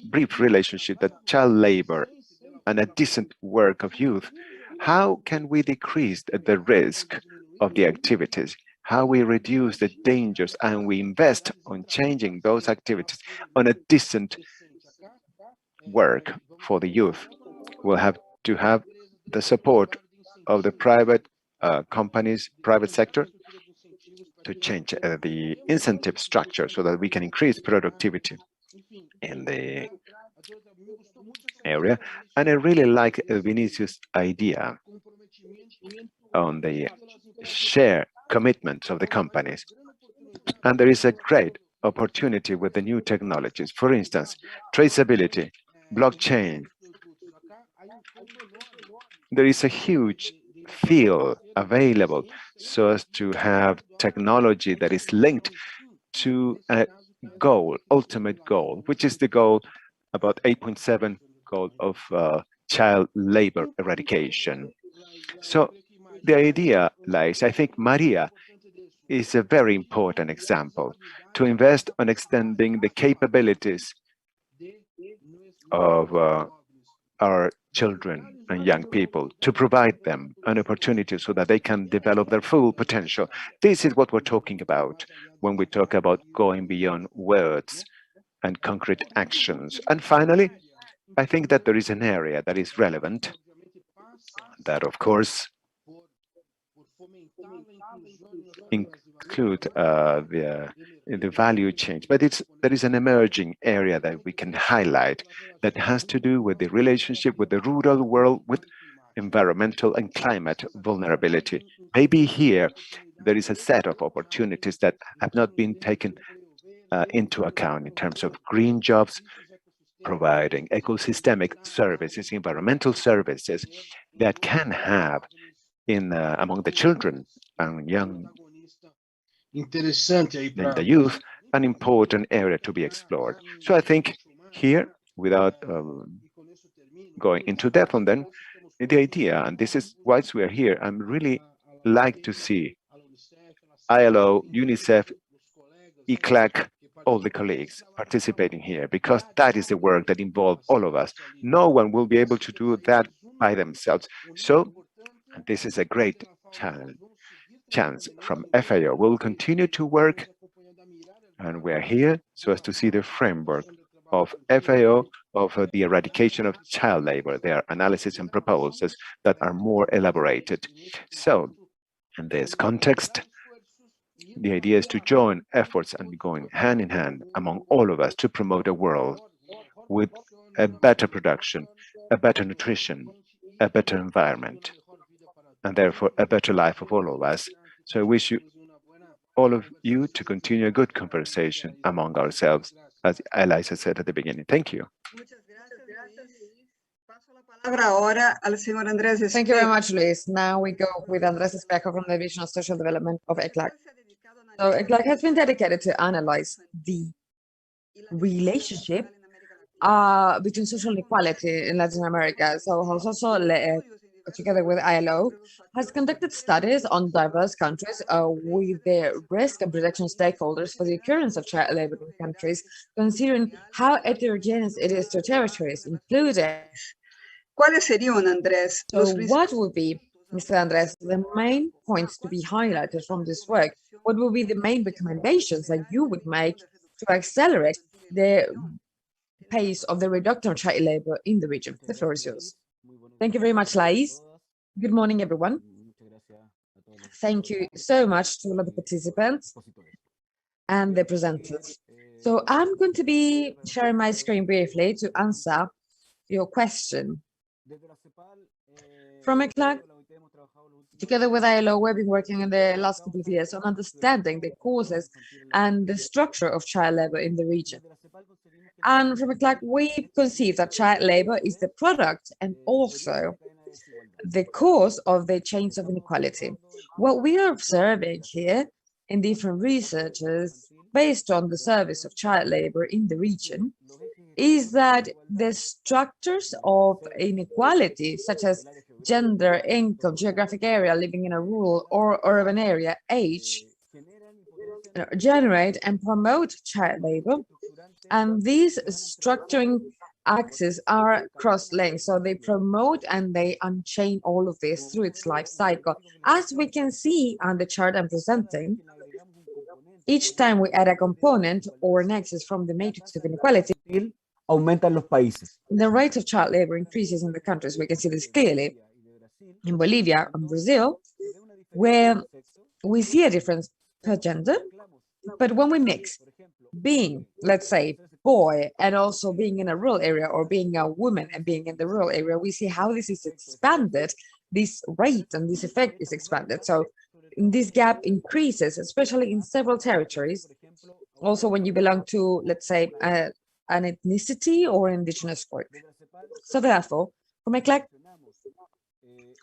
brief relationship, that child labor and a decent work of youth, how can we decrease the risk of the activities? How we reduce the dangers and we invest on changing those activities on a decent work for the youth? We'll have to have the support of the private companies, private sector, to change the incentive structure so that we can increase productivity in the area. And I really like Vinicius' idea on the share commitments of the companies. And there is a great opportunity with the new technologies. For instance, traceability, blockchain. There is a huge field available so as to have technology that is linked to a goal, ultimate goal, which is the goal, about 8.7 goal of child labor eradication. So the idea lies, I think Maria is a very important example, to invest on extending the capabilities of our children and young people, to provide them an opportunity so that they can develop their full potential. This is what we're talking about when we talk about going beyond words and concrete actions. And finally, I think that there is an area that is relevant, that of course include the value change, but there is an emerging area that we can highlight that has to do with the relationship with the rural world, with environmental and climate vulnerability. Maybe here there is a set of opportunities that have not been taken into account in terms of green jobs, providing ecosystemic services, environmental services that can have among the children and the youth an important area to be explored. So I think here, without going into depth on them, the idea, and this is why we are here, I'm really like to see ILO, UNICEF, ECLAC, all the colleagues participating here, because that is the work that involves all of us. No one will be able to do that by themselves. So this is a great chance from FAO. We'll continue to work, and we're here so as to see the framework of FAO of the eradication of child labor, their analysis and proposals that are more elaborated. So in this context, the idea is to join efforts and be going hand in hand among all of us to promote a world with a better production, a better nutrition, a better environment, and therefore a better life of all of us. So I wish all of you to continue a good conversation among ourselves, as Eliza said at the beginning. Thank you. Thank you very much, Luis. Now we go with Andrés Espejo from the Division of Social Development of ECLAC. So ECLAC has been dedicated to analyze the relationship between social inequality in Latin America. So has also, together with ILO, has conducted studies on diverse countries with the risk and protection stakeholders for the occurrence of child labor in countries, considering how heterogeneous it is to territories, including. So what would be, Mr. Andrés, the main points to be highlighted from this work? What will be the main recommendations that you would make to accelerate the pace of the reduction of child labor in the region? The floor is yours. Thank you very much, Lais. Good morning, everyone. Thank you so much to all of the participants and the presenters. So I'm going to be sharing my screen briefly to answer your question. From ECLAC, together with ILO, we've been working in the last couple of years on understanding the causes and the structure of child labor in the region. And from ECLAC, we conceive that child labor is the product and also the cause of the chains of inequality. What we are observing here in different researches based on the service of child labor in the region is that the structures of inequality, such as gender, income, geographic area, living in a rural or urban area, age, generate and promote child labor. And these structuring axes are cross-linked, so they promote and they unchain all of this through its life cycle. As we can see on the chart I'm presenting, each time we add a component or an axis from the matrix of inequality, aumentan los países. The rate of child labor increases in the countries. We can see this clearly in Bolivia and Brazil, where we see a difference per gender. But when we mix being, let's say, boy, and also being in a rural area, or being a woman and being in the rural area, we see how this is expanded, this rate and this effect is expanded. So this gap increases, especially in several territories. Also, when you belong to, let's say, an ethnicity or indigenous group. So therefore, from ECLAC,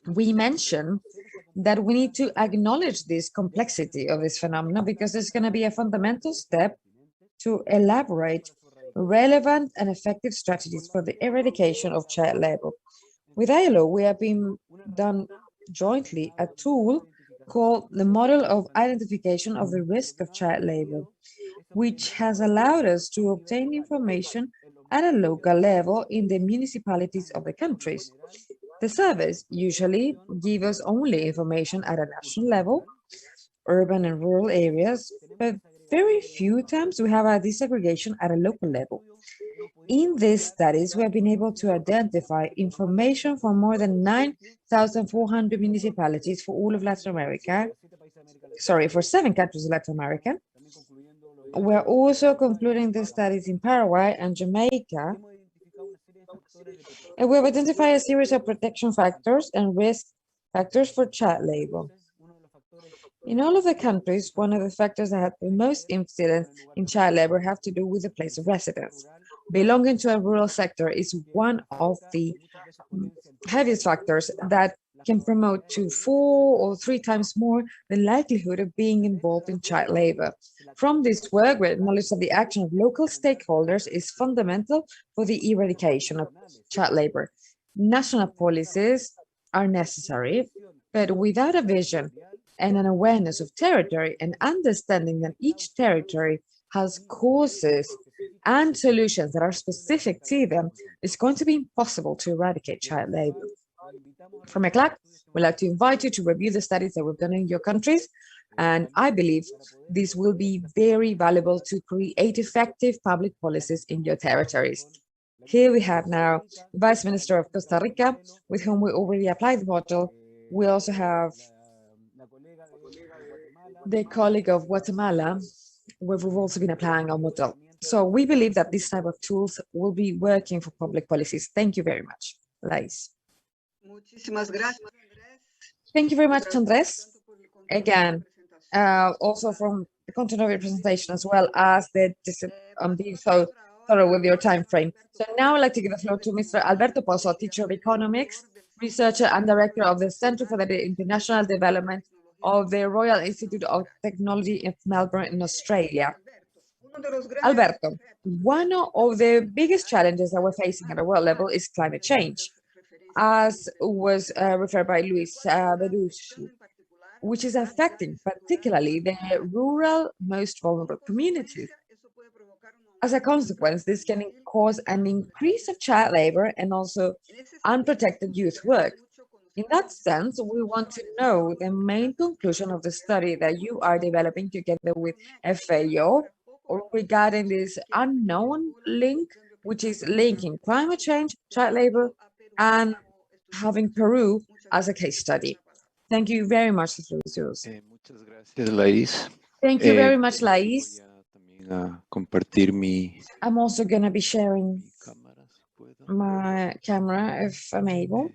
we mention that we need to acknowledge this complexity of this phenomenon, because it's going to be a fundamental step to elaborate relevant and effective strategies for the eradication of child labor. With ILO, we have been done jointly a tool called the Model of Identification of the Risk of Child Labor, which has allowed us to obtain information at a local level in the municipalities of the countries. The service usually gives us only information at a national level, urban and rural areas, but very few times we have a disaggregation at a local level. In these studies, we have been able to identify information from more than 9,400 municipalities for all of Latin America, sorry, for 7 countries in Latin America. We're also concluding the studies in Paraguay and Jamaica. And we have identified a series of protection factors and risk factors for child labor. In all of the countries, one of the factors that have the most incidence in child labor have to do with the place of residence. Belonging to a rural sector is one of the heaviest factors that can promote to 4 or 3 times more the likelihood of being involved in child labor. From this work, we acknowledge that the action of local stakeholders is fundamental for the eradication of child labor. National policies are necessary, but without a vision and an awareness of territory and understanding that each territory has causes and solutions that are specific to them, it's going to be impossible to eradicate child labor. From ECLAC, we'd like to invite you to review the studies that we've done in your countries, and I believe this will be very valuable to create effective public policies in your territories. Here we have now the Vice Minister of Costa Rica, with whom we already applied the model. We also have the colleague of Guatemala, where we've also been applying our model. So we believe that this type of tools will be working for public policies. Thank you very much, Lais. Thank you very much, Andres. Again, also from the content of your presentation, as well as being so thorough with your time frame. So now I'd like to give the floor to Mr. Alberto Pozo, teacher of economics, researcher and director of the Center for the International Development of the Royal Institute of Technology in Melbourne in Australia. Alberto, one of the biggest challenges that we're facing at a world level is climate change, as was referred by Luis Beducci, which is affecting particularly the rural, most vulnerable communities. As a consequence, this can cause an increase of child labor and also unprotected youth work. In that sense, we want to know the main conclusion of the study that you are developing together with FAO regarding this unknown link, which is linking climate change, child labor, and having Peru as a case study. Thank you very much, Luis. Thank you very much, Lais. I'm also going to be sharing my camera if I'm able.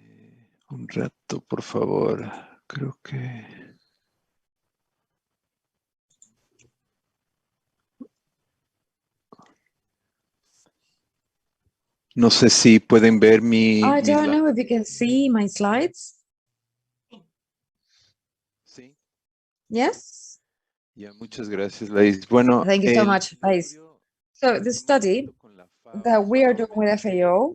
Un rato, por favor. Creo que... No sé si pueden ver mi... I don't know if you can see my slides. Sí. Yes? Ya, muchas gracias, Lais. Bueno, thank you so much, Lais. So the study that we are doing with FAO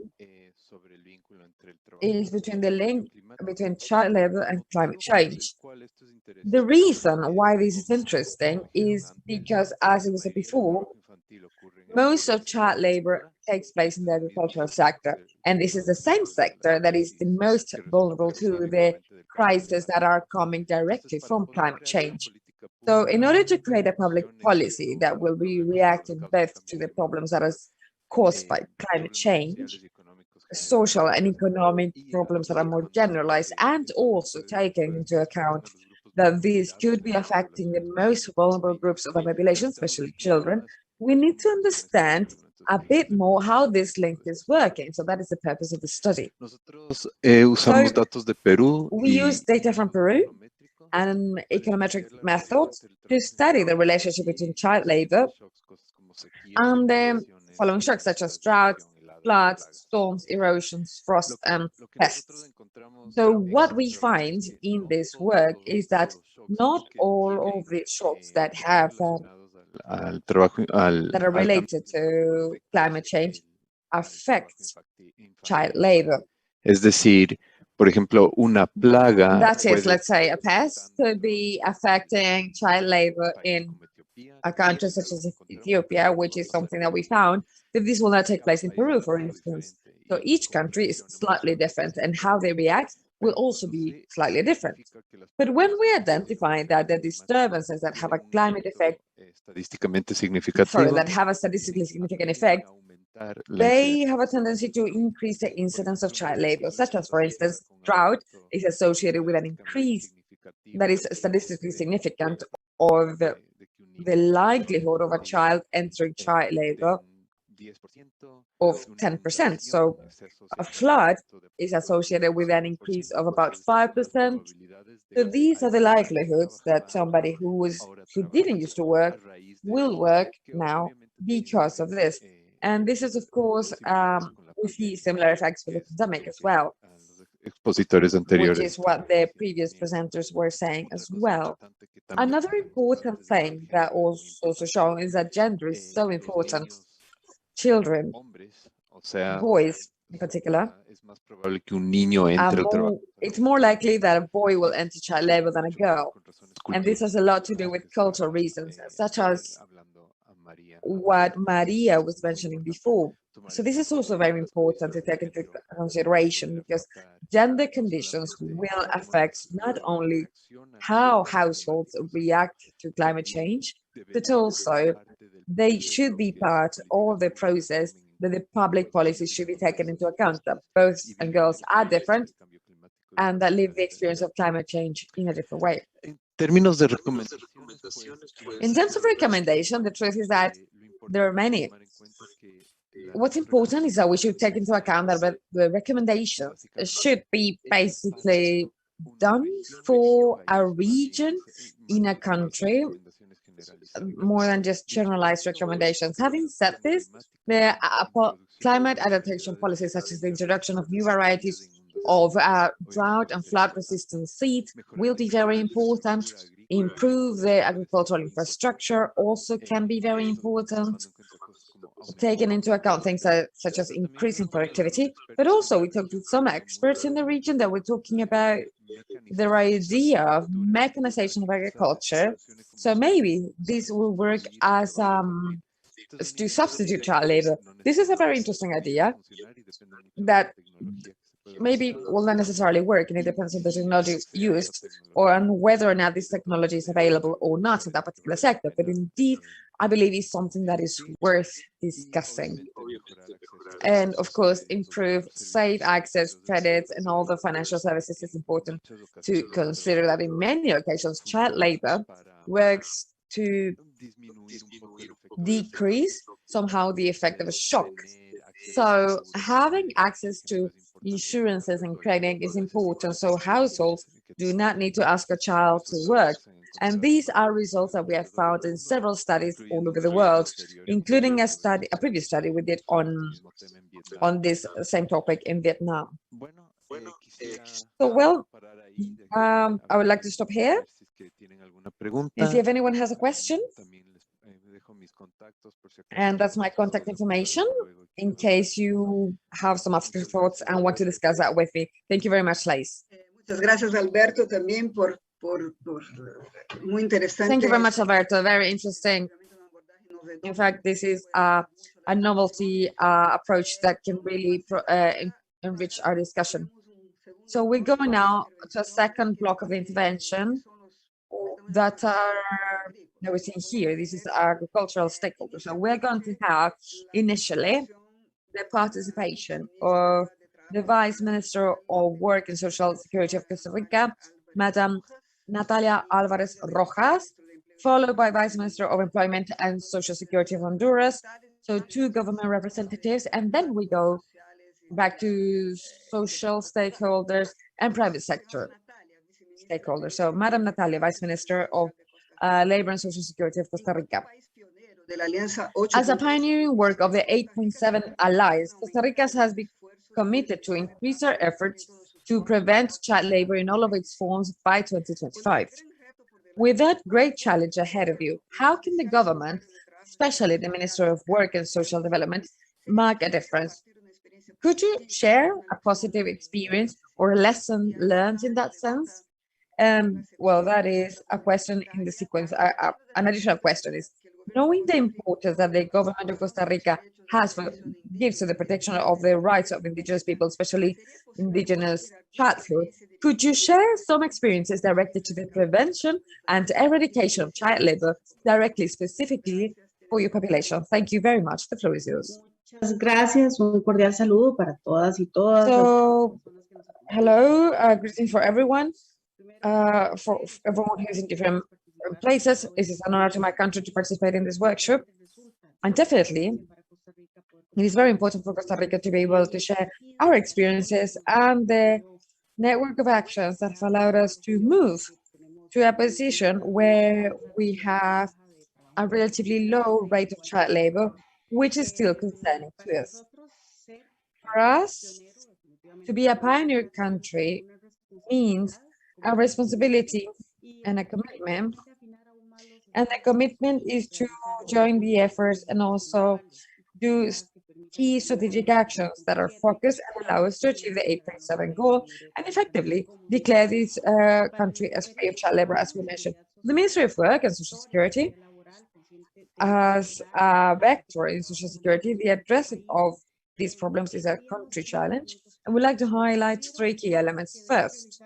is between the link between child labor and climate change. The reason why this is interesting is because, as I said before, most of child labor takes place in the agricultural sector, and this is the same sector that is the most vulnerable to the crises that are coming directly from climate change. So in order to create a public policy that will be reacting both to the problems that are caused by climate change, social and economic problems that are more generalized, and also taking into account that these could be affecting the most vulnerable groups of the population, especially children, we need to understand a bit more how this link is working. So that is the purpose of the study. Usamos datos de Perú. We use data from Peru and econometric methods to study the relationship between child labor and the following shocks, such as droughts, floods, storms, erosions, frost, and pests. So what we find in this work is that not all of the shocks that have that are related to climate change affect child labor. Es decir, por ejemplo, una plaga. That is, let's say, a pest could be affecting child labor in a country such as Ethiopia, which is something that we found that this will not take place in Peru, for instance. So each country is slightly different, and how they react will also be slightly different. But when we identify that the disturbances that have a climate effect sorry, that have a statistically significant effect, they have a tendency to increase the incidence of child labor, such as, for instance, drought is associated with an increase that is statistically significant of the likelihood of a child entering child labor of 10%. So a flood is associated with an increase of about 5%. So these are the likelihoods that somebody who didn't used to work will work now because of this. And this is, of course, we see similar effects with the pandemic as well, which is what the previous presenters were saying as well. Another important thing that also shown is that gender is so important. Children, boys in particular, it's more likely that a boy will enter child labor than a girl. And this has a lot to do with cultural reasons, such as what Maria was mentioning before. So this is also very important to take into consideration, because gender conditions will affect not only how households react to climate change, but also they should be part of the process that the public policy should be taken into account, that boys and girls are different and that live the experience of climate change in a different way. In terms of recommendation, the truth is that there are many. What's important is that we should take into account that the recommendations should be basically done for a region in a country, more than just generalized recommendations. Having said this, the climate adaptation policies, such as the introduction of new varieties of drought and flood-resistant seeds, will be very important. Improve the agricultural infrastructure also can be very important, taking into account things such as increasing productivity. But also, we talked with some experts in the region that were talking about their idea of mechanization of agriculture. So maybe this will work as to substitute child labor. This is a very interesting idea that maybe will not necessarily work, and it depends on the technology used or on whether or not this technology is available or not in that particular sector. But indeed, I believe it's something that is worth discussing. And of course, improve safe access, credits, and all the financial services. Is important to consider that in many occasions, child labor works to decrease somehow the effect of a shock. So having access to insurances and credit is important, so households do not need to ask a child to work. And these are results that we have found in several studies all over the world, including a previous study we did on this same topic in Vietnam. So, well, I would like to stop here and see if anyone has a question. And that's my contact information in case you have some after thoughts and want to discuss that with me. Thank you very much, Lais. Muchas gracias, Alberto, también por muy interesante. Thank you very much, Alberto. Very interesting. In fact, this is a novelty approach that can really enrich our discussion. So we go now to a second block of intervention that we're seeing here. This is agricultural stakeholders. So we're going to have initially the participation of the Vice Minister of Work and Social Security of Costa Rica, Madam Natalia Alvarez Rojas, followed by Vice Minister of Employment and Social Security of Honduras, so 2 government representatives, and then we go back to social stakeholders and private sector stakeholders. So Madam Natalia, Vice Minister of Labor and Social Security of Costa Rica. As a pioneering work of the 8.7 Alliance, Costa Rica has been committed to increase our efforts to prevent child labor in all of its forms by 2025. With that great challenge ahead of you, how can the government, especially the Minister of Work and Social Development, make a difference? Could you share a positive experience or a lesson learned in that sense? Well, that is a question in the sequence. An additional question is, Knowing the importance that the government of Costa Rica gives to the protection of the rights of indigenous people, especially indigenous childhood, could you share some experiences directed to the prevention and eradication of child labor directly, specifically for your population? Thank you very much. The floor is yours. Muchas gracias. Un cordial saludo para todas y todas. So, hello, greetings for everyone. For everyone who's in different places, it is an honor to my country to participate in this workshop. And definitely, it is very important for Costa Rica to be able to share our experiences and the network of actions that have allowed us to move to a position where we have a relatively low rate of child labor, which is still concerning to us. For us, to be a pioneer country means a responsibility and a commitment. And the commitment is to join the efforts and also do key strategic actions that are focused and allow us to achieve the 8.7 goal and effectively declare this country as free of child labor, as we mentioned. The Ministry of Work and Social Security, as a vector in social security, the addressing of these problems is a country challenge. And we'd like to highlight three key elements. First,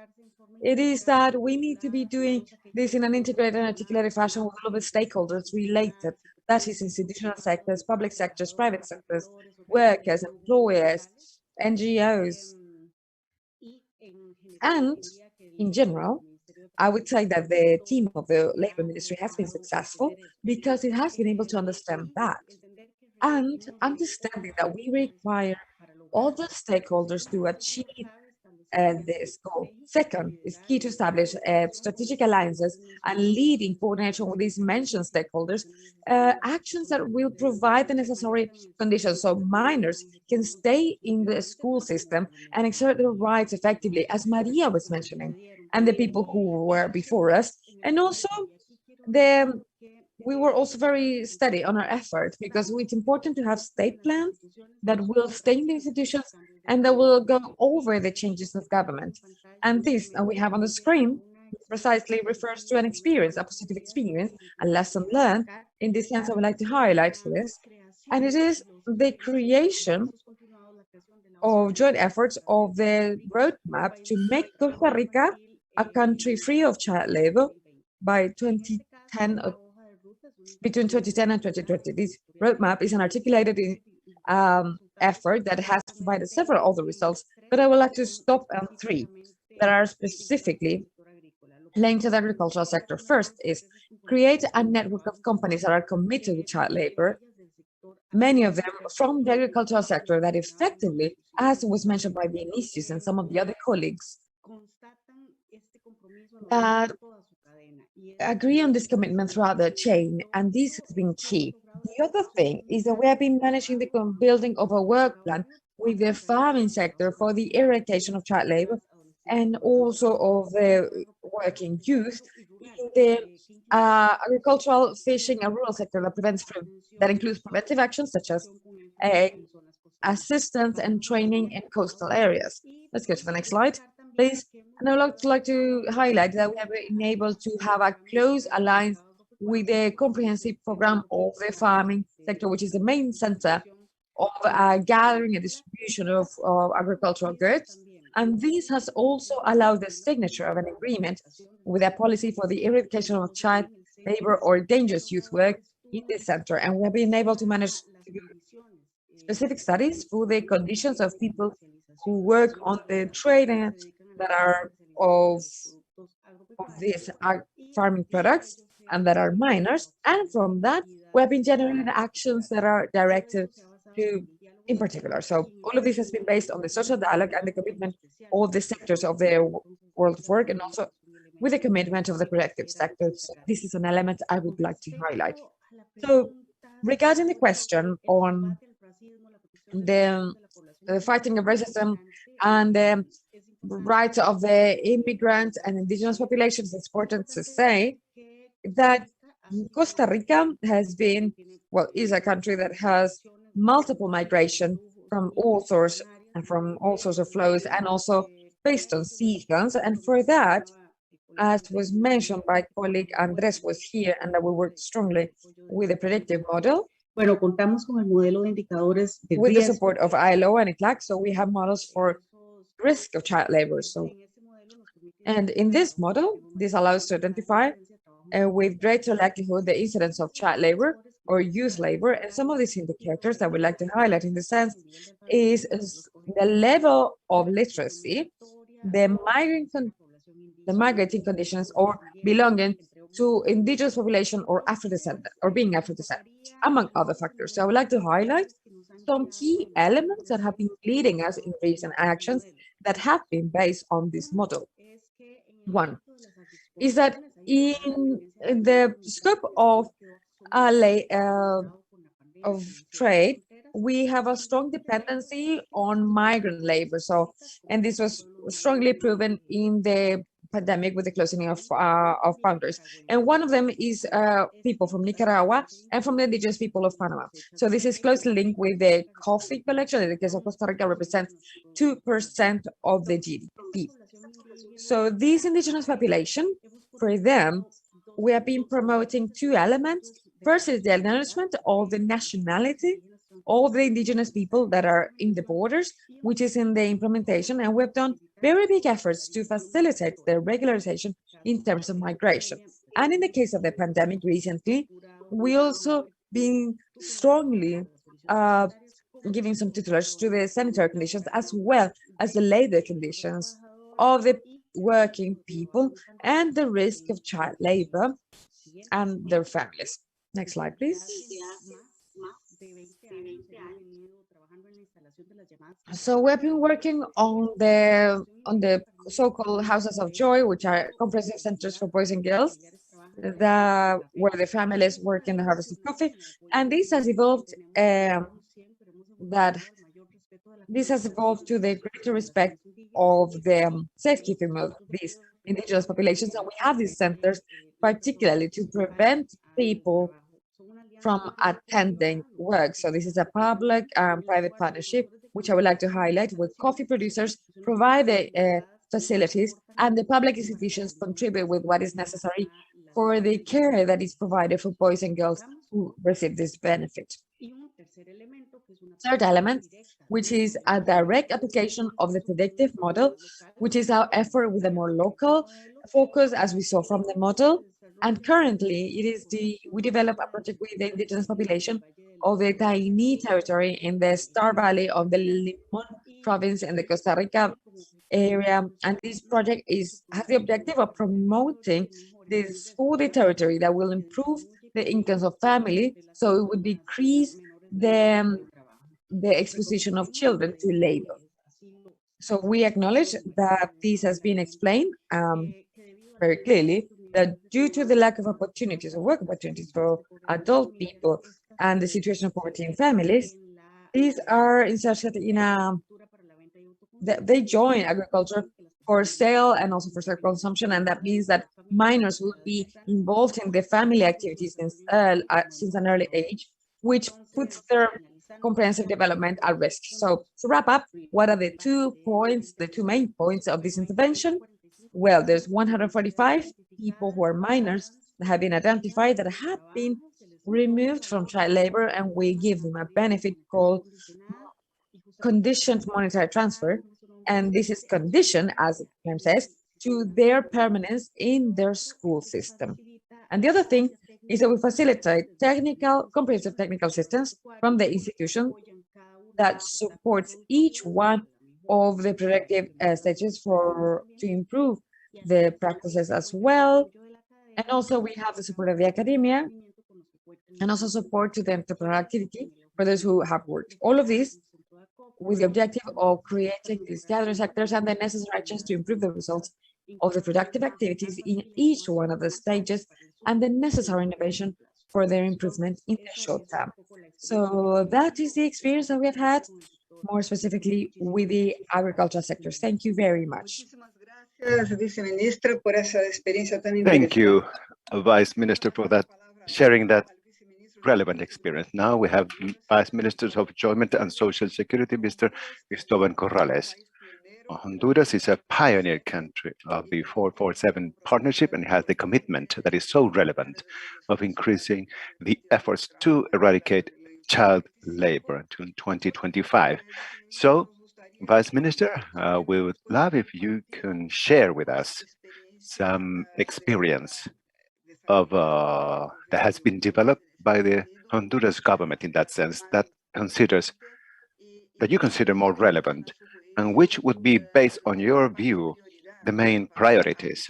it is that we need to be doing this in an integrated and articulated fashion with all of the stakeholders related, that is institutional sectors, public sectors, private sectors, workers, employers, NGOs. And in general, I would say that the team of the Labor Ministry has been successful because it has been able to understand that and understanding that we require all the stakeholders to achieve this goal. Second, it's key to establish strategic alliances and lead in coordination with these mentioned stakeholders, actions that will provide the necessary conditions so minors can stay in the school system and exert their rights effectively, as Maria was mentioning, and the people who were before us. And also, we were also very steady on our effort because it's important to have state plans that will stay in the institutions and that will go over the changes of government. And this we have on the screen precisely refers to an experience, a positive experience, a lesson learned. In this sense, I would like to highlight this. And it is the creation of joint efforts of the roadmap to make Costa Rica a country free of child labor by 2010, between 2010 and 2020. This roadmap is an articulated effort that has provided several other results, but I would like to stop on three that are specifically linked to the agricultural sector. First is create a network of companies that are committed to child labor, many of them from the agricultural sector that effectively, as was mentioned by Vinicius and some of the other colleagues, that agree on this commitment throughout the chain, and this has been key. The other thing is that we have been managing the building of a work plan with the farming sector for the eradication of child labor and also of the working youth in the agricultural, fishing, and rural sector that includes preventive actions such as assistance and training in coastal areas. Let's go to the next slide, please. And I would like to highlight that we have been able to have a close alliance with the comprehensive program of the farming sector, which is the main center of gathering and distribution of agricultural goods. And this has also allowed the signature of an agreement with a policy for the eradication of child labor or dangerous youth work in this center. And we have been able to manage specific studies for the conditions of people who work on the trading that are of these farming products and that are minors. And from that, we have been generating actions that are directed to, in particular. So all of this has been based on the social dialogue and the commitment of the sectors of the world of work, and also with the commitment of the productive sectors. So this is an element I would like to highlight. So regarding the question on the fighting of racism and the rights of the immigrant and indigenous populations, it's important to say that Costa Rica has been, is a country that has multiple migration from all sorts and from all sorts of flows, and also based on seasons. And for that, as was mentioned by colleague Andres was here, and that we work strongly with the predictive model. Bueno, contamos con el modelo de indicadores de With the riesgo. support of ILO and ICLAC, so we have models for risk of child labor. And in this model, this allows to identify with greater likelihood the incidence of child labor or youth labor. And some of these indicators that we'd like to highlight in the sense is the level of literacy, the migrating conditions or belonging to indigenous population or Afro-descendant or being Afro-descendant, among other factors. So I would like to highlight some key elements that have been leading us in recent actions that have been based on this model. One is that in the scope of trade, we have a strong dependency on migrant labor. So, and this was strongly proven in the pandemic with the closing of boundaries. And one of them is people from Nicaragua and from the indigenous people of Panama. So this is closely linked with the coffee collection. In the case of Costa Rica, represents 2% of the GDP. So this indigenous population, for them, we have been promoting two elements. First is the acknowledgement of the nationality of the indigenous people that are in the borders, which is in the implementation, and we've done very big efforts to facilitate their regularization in terms of migration. And in the case of the pandemic recently, we also been strongly giving some tutelage to the sanitary conditions as well as the labor conditions of the working people and the risk of child labor and their families. Next slide, please. So we've been working on the so-called houses of joy, which are comprehensive centers for boys and girls, where the families work in the harvest of coffee, and this has evolved to the greater respect of the safekeeping of these indigenous populations, and we have these centers particularly to prevent people from attending work. So this is a public and private partnership, which I would like to highlight, with coffee producers provide the facilities and the public institutions contribute with what is necessary for the care that is provided for boys and girls who receive this benefit. Third element, which is a direct application of the predictive model, which is our effort with a more local focus, as we saw from the model. And currently, we develop a project with the indigenous population of the Taini territory in the Star Valley of the Limon province in the Costa Rica area. And this project has the objective of promoting this food territory that will improve the incomes of family, so it would decrease the exposition of children to labor. So we acknowledge that this has been explained very clearly, that due to the lack of opportunities or work opportunities for adult people and the situation of poverty in families, these are inserted in they join agriculture for sale and also for self-consumption, and that means that minors will be involved in the family activities since an early age, which puts their comprehensive development at risk. So to wrap up, what are the two main points of this intervention? Well, there's 145 people who are minors that have been identified that have been removed from child labor, and we give them a benefit called conditioned monetary transfer. And this is conditioned, as the name says, to their permanence in their school system. And the other thing is that we facilitate comprehensive technical assistance from the institution that supports each one of the predictive stages to improve the practices as well. And also we have the support of the academia and also support to the entrepreneurial activity for those who have worked. All of this with the objective of creating these gathering sectors and the necessary actions to improve the results of the productive activities in each one of the stages and the necessary innovation for their improvement in the short term. So that is the experience that we have had, more specifically with the agricultural sectors. Thank you very much. Thank you, Vice Minister, for sharing that relevant experience. Now we have Vice Minister of Employment and Social Security, Mr. Cristóbal Corrales. Honduras is a pioneer country of the 447 partnership and has the commitment that is so relevant of increasing the efforts to eradicate child labor to 2025. So, Vice Minister, we would love if you can share with us some experience of that has been developed by the Honduras government in that sense that you consider more relevant, and which would be, based on your view, the main priorities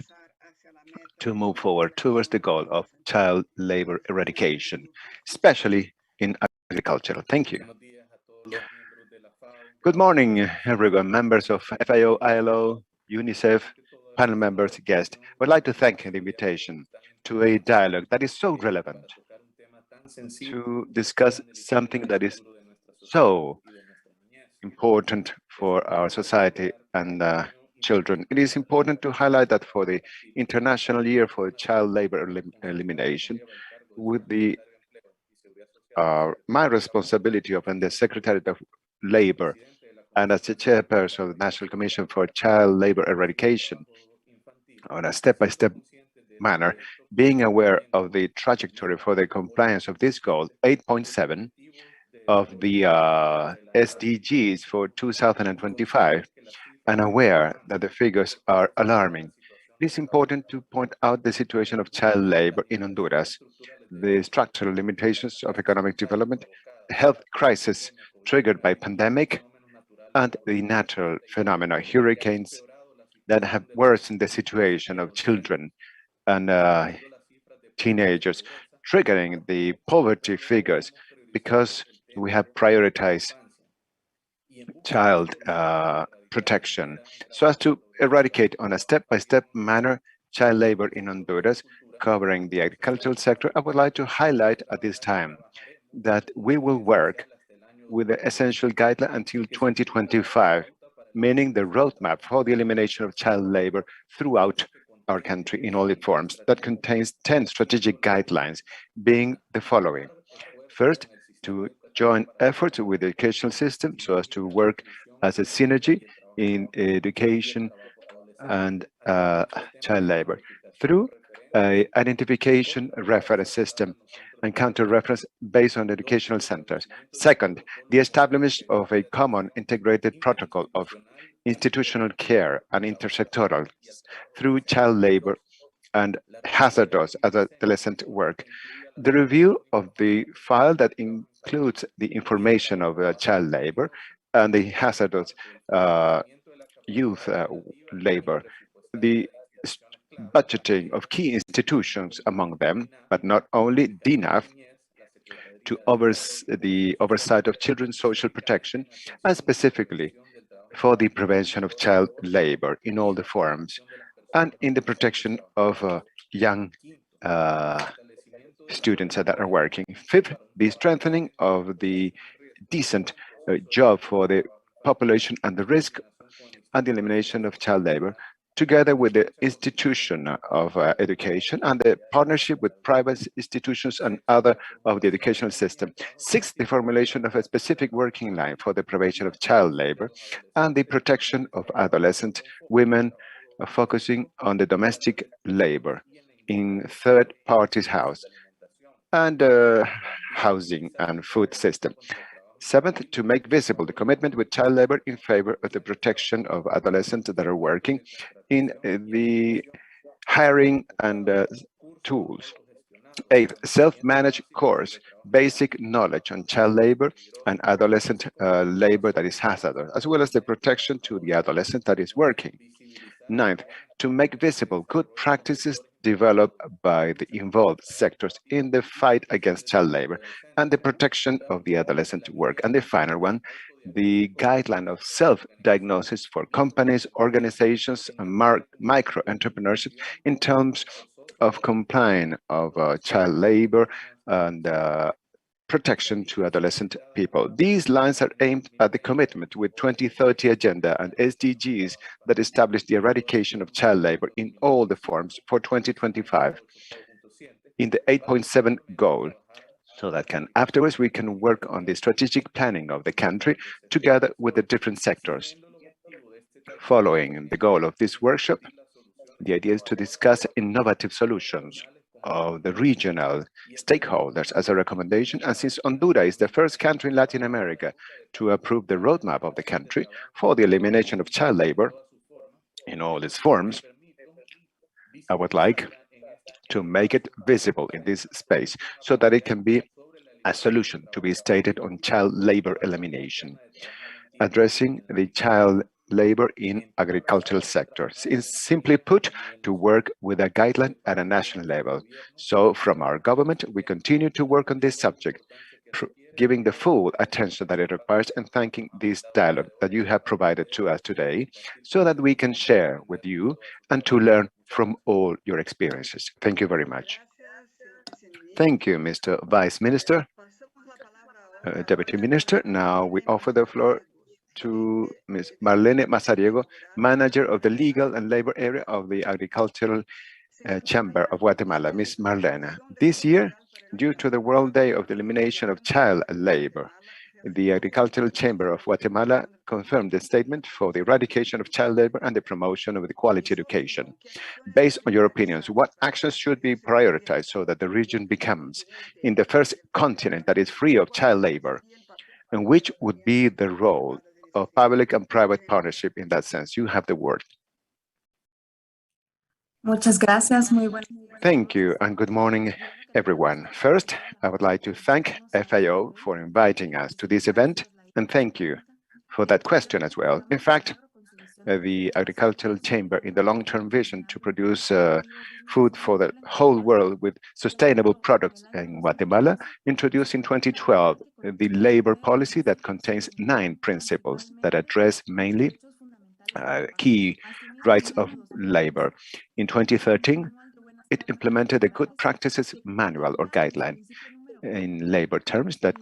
to move forward towards the goal of child labor eradication, especially in agriculture. Thank you. Good morning, everyone, members of FAO, ILO, UNICEF, panel members, guests. I would like to thank the invitation to a dialogue that is so relevant to discuss something that is so important for our society and children. It is important to highlight that for the International Year for Child Labor Elimination, with my responsibility of the Secretary of Labor and as the chairperson of the National Commission for Child Labor Eradication, on a step-by-step manner, being aware of the trajectory for the compliance of this goal, 8.7 of the SDGs for 2025, and aware that the figures are alarming. It is important to point out the situation of child labor in Honduras, the structural limitations of economic development, the health crisis triggered by pandemic, and the natural phenomena, hurricanes, that have worsened the situation of children and teenagers, triggering the poverty figures because we have prioritized child protection so as to eradicate on a step-by-step manner child labor in Honduras, covering the agricultural sector. I would like to highlight at this time that we will work with the essential guideline until 2025, meaning the roadmap for the elimination of child labor throughout our country in all its forms. That contains 10 strategic guidelines, being the following. First, to join efforts with the educational system so as to work as a synergy in education and child labor through an identification reference system and counter-reference based on educational centers. Second, the establishment of a common integrated protocol of institutional care and intersectoral through child labor and hazardous adolescent work. The review of the file that includes the information of child labor and the hazardous youth labor, the budgeting of key institutions among them, but not only DNAF, to the oversight of children's social protection, and specifically for the prevention of child labor in all the forms, and in the protection of young students that are working. Fifth, the strengthening of the decent job for the population and the risk and the elimination of child labor, together with the institution of education and the partnership with private institutions and other of the educational system. Sixth, the formulation of a specific working line for the prevention of child labor and the protection of adolescent women, focusing on the domestic labor in third parties' house and housing and food system. Seventh, to make visible the commitment with child labor in favor of the protection of adolescents that are working in the hiring and tools. Eighth, self-managed course, basic knowledge on child labor and adolescent labor that is hazardous, as well as the protection to the adolescent that is working. Ninth, to make visible good practices developed by the involved sectors in the fight against child labor and the protection of the adolescent work. And the final one, the guideline of self-diagnosis for companies, organizations, and micro-entrepreneurship in terms of complying of child labor and protection to adolescent people. These lines are aimed at the commitment with 2030 agenda and SDGs that establish the eradication of child labor in all the forms for 2025 in the 8.7 goal. So that afterwards we can work on the strategic planning of the country together with the different sectors. Following the goal of this workshop, the idea is to discuss innovative solutions of the regional stakeholders as a recommendation, and since Honduras is the first country in Latin America to approve the roadmap of the country for the elimination of child labor in all its forms, I would like to make it visible in this space so that it can be a solution to be stated on child labor elimination, addressing the child labor in agricultural sectors. Is simply put, to work with a guideline at a national level. So from our government, we continue to work on this subject, giving the full attention that it requires and thanking this dialogue that you have provided to us today so that we can share with you and to learn from all your experiences. Thank you very much. Thank you, Mr. Vice Minister, Deputy Minister. Now we offer the floor to Ms. Marlene Mazariego, Manager of the Legal and Labor Area of the Agricultural Chamber of Guatemala. Ms. Marlene, this year, due to the World Day of the Elimination of Child Labor, the Agricultural Chamber of Guatemala confirmed the statement for the eradication of child labor and the promotion of the quality education. Based on your opinions, what actions should be prioritized so that the region becomes in the first continent that is free of child labor? And which would be the role of public and private partnership in that sense? You have the word. Muchas gracias. Muy buenas. Thank you and good morning, everyone. First, I would like to thank FAO for inviting us to this event, and thank you for that question as well. In fact, the Agricultural Chamber in the long-term vision to produce food for the whole world with sustainable products in Guatemala introduced in 2012 the labor policy that contains 9 principles that address mainly key rights of labor. In 2013, it implemented a good practices manual or guideline in labor terms that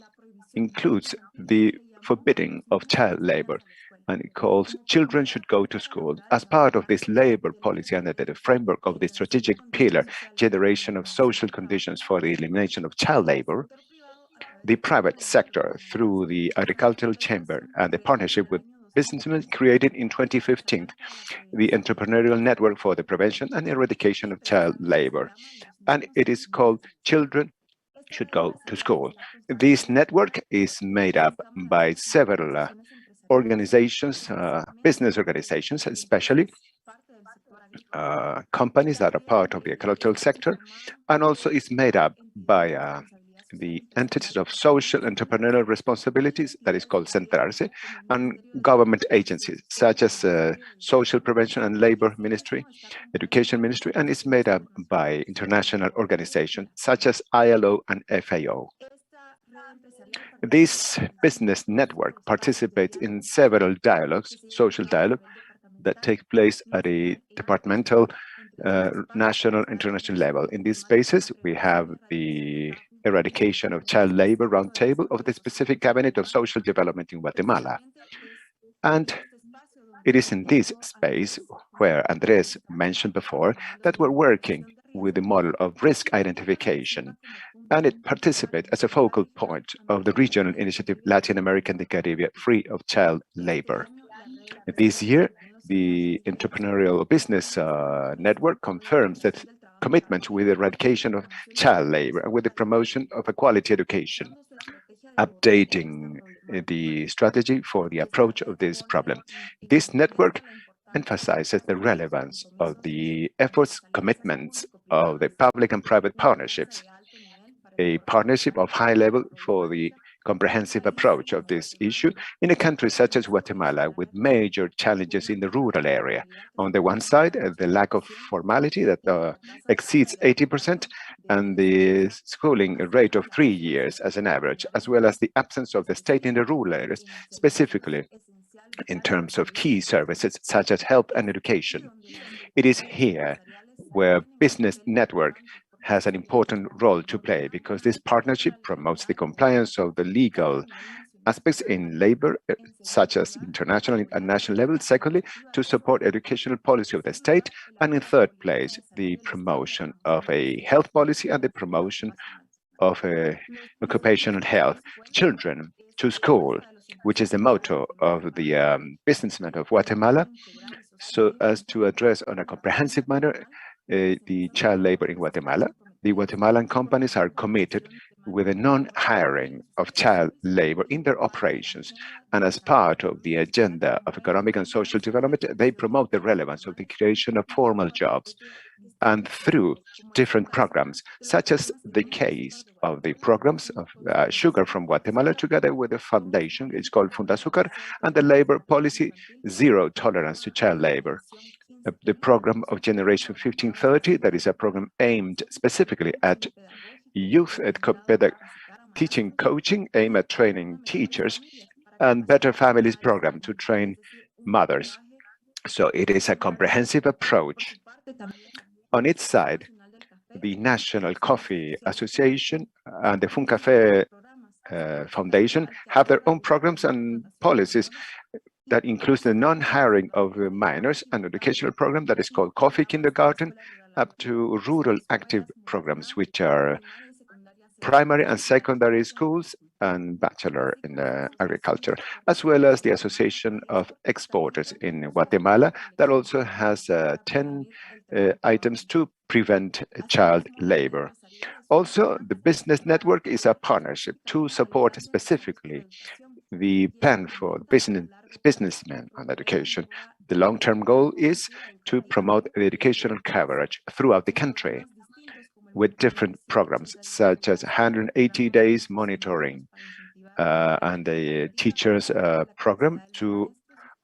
includes the forbidding of child labor, and it calls children should go to school. As part of this labor policy under the framework of the strategic pillar, generation of social conditions for the elimination of child labor, the private sector, through the Agricultural Chamber and the partnership with businessmen, created in 2015 the Entrepreneurial Network for the Prevention and Eradication of Child Labor, and it is called Children Should Go to School. This network is made up by several organizations, business organizations, especially companies that are part of the agricultural sector, and also is made up by the entities of social entrepreneurial responsibilities, that is called Centrarse, and government agencies such as Social Prevention and Labor Ministry, Education Ministry, and is made up by international organizations such as ILO and FAO. This business network participates in several dialogues, social dialogue, that take place at a departmental, national, international level. In these spaces, we have the Eradication of Child Labor Roundtable of the specific Cabinet of Social Development in Guatemala. And it is in this space where Andres mentioned before that we're working with the model of risk identification, and it participates as a focal point of the regional initiative Latin America and the Caribbean Free of Child Labor. This year, the Entrepreneurial Business Network confirms that commitment with the eradication of child labor and with the promotion of a quality education, updating the strategy for the approach of this problem. This network emphasizes the relevance of the efforts, commitments of the public and private partnerships, a partnership of high level for the comprehensive approach of this issue in a country such as Guatemala with major challenges in the rural area. On the one side, the lack of formality that exceeds 80% and the schooling rate of 3 years as an average, as well as the absence of the state in the rural areas, specifically in terms of key services such as health and education. It is here where business network has an important role to play, because this partnership promotes the compliance of the legal aspects in labor, such as international and national level. Secondly, to support educational policy of the state. And in third place, the promotion of a health policy and the promotion of occupational health. Children to school which is the motto of the businessmen of Guatemala, so as to address on a comprehensive manner the child labor in Guatemala. The Guatemalan companies are committed with the non-hiring of child labor in their operations. And as part of the agenda of economic and social development, they promote the relevance of the creation of formal jobs. And through different programs, such as the case of the programs of Sugar from Guatemala, together with the foundation, it's called FundaSugar, and the labor policy, Zero Tolerance to Child Labor. The program of Generation 1530, that is a program aimed specifically at youth at teaching coaching, aimed at training teachers, and Better Families program to train mothers. So it is a comprehensive approach. On its side, the National Coffee Association and the FunCafé Foundation have their own programs and policies that includes the non-hiring of minors, an educational program that is called Coffee Kindergarten, up to rural active programs, which are primary and secondary schools and bachelor in agriculture, as well as the Association of Exporters in Guatemala that also has 10 items to prevent child labor. Also, the Business Network is a partnership to support specifically the plan for businessmen on education. The long-term goal is to promote the educational coverage throughout the country with different programs, such as 180 days monitoring and the teachers program to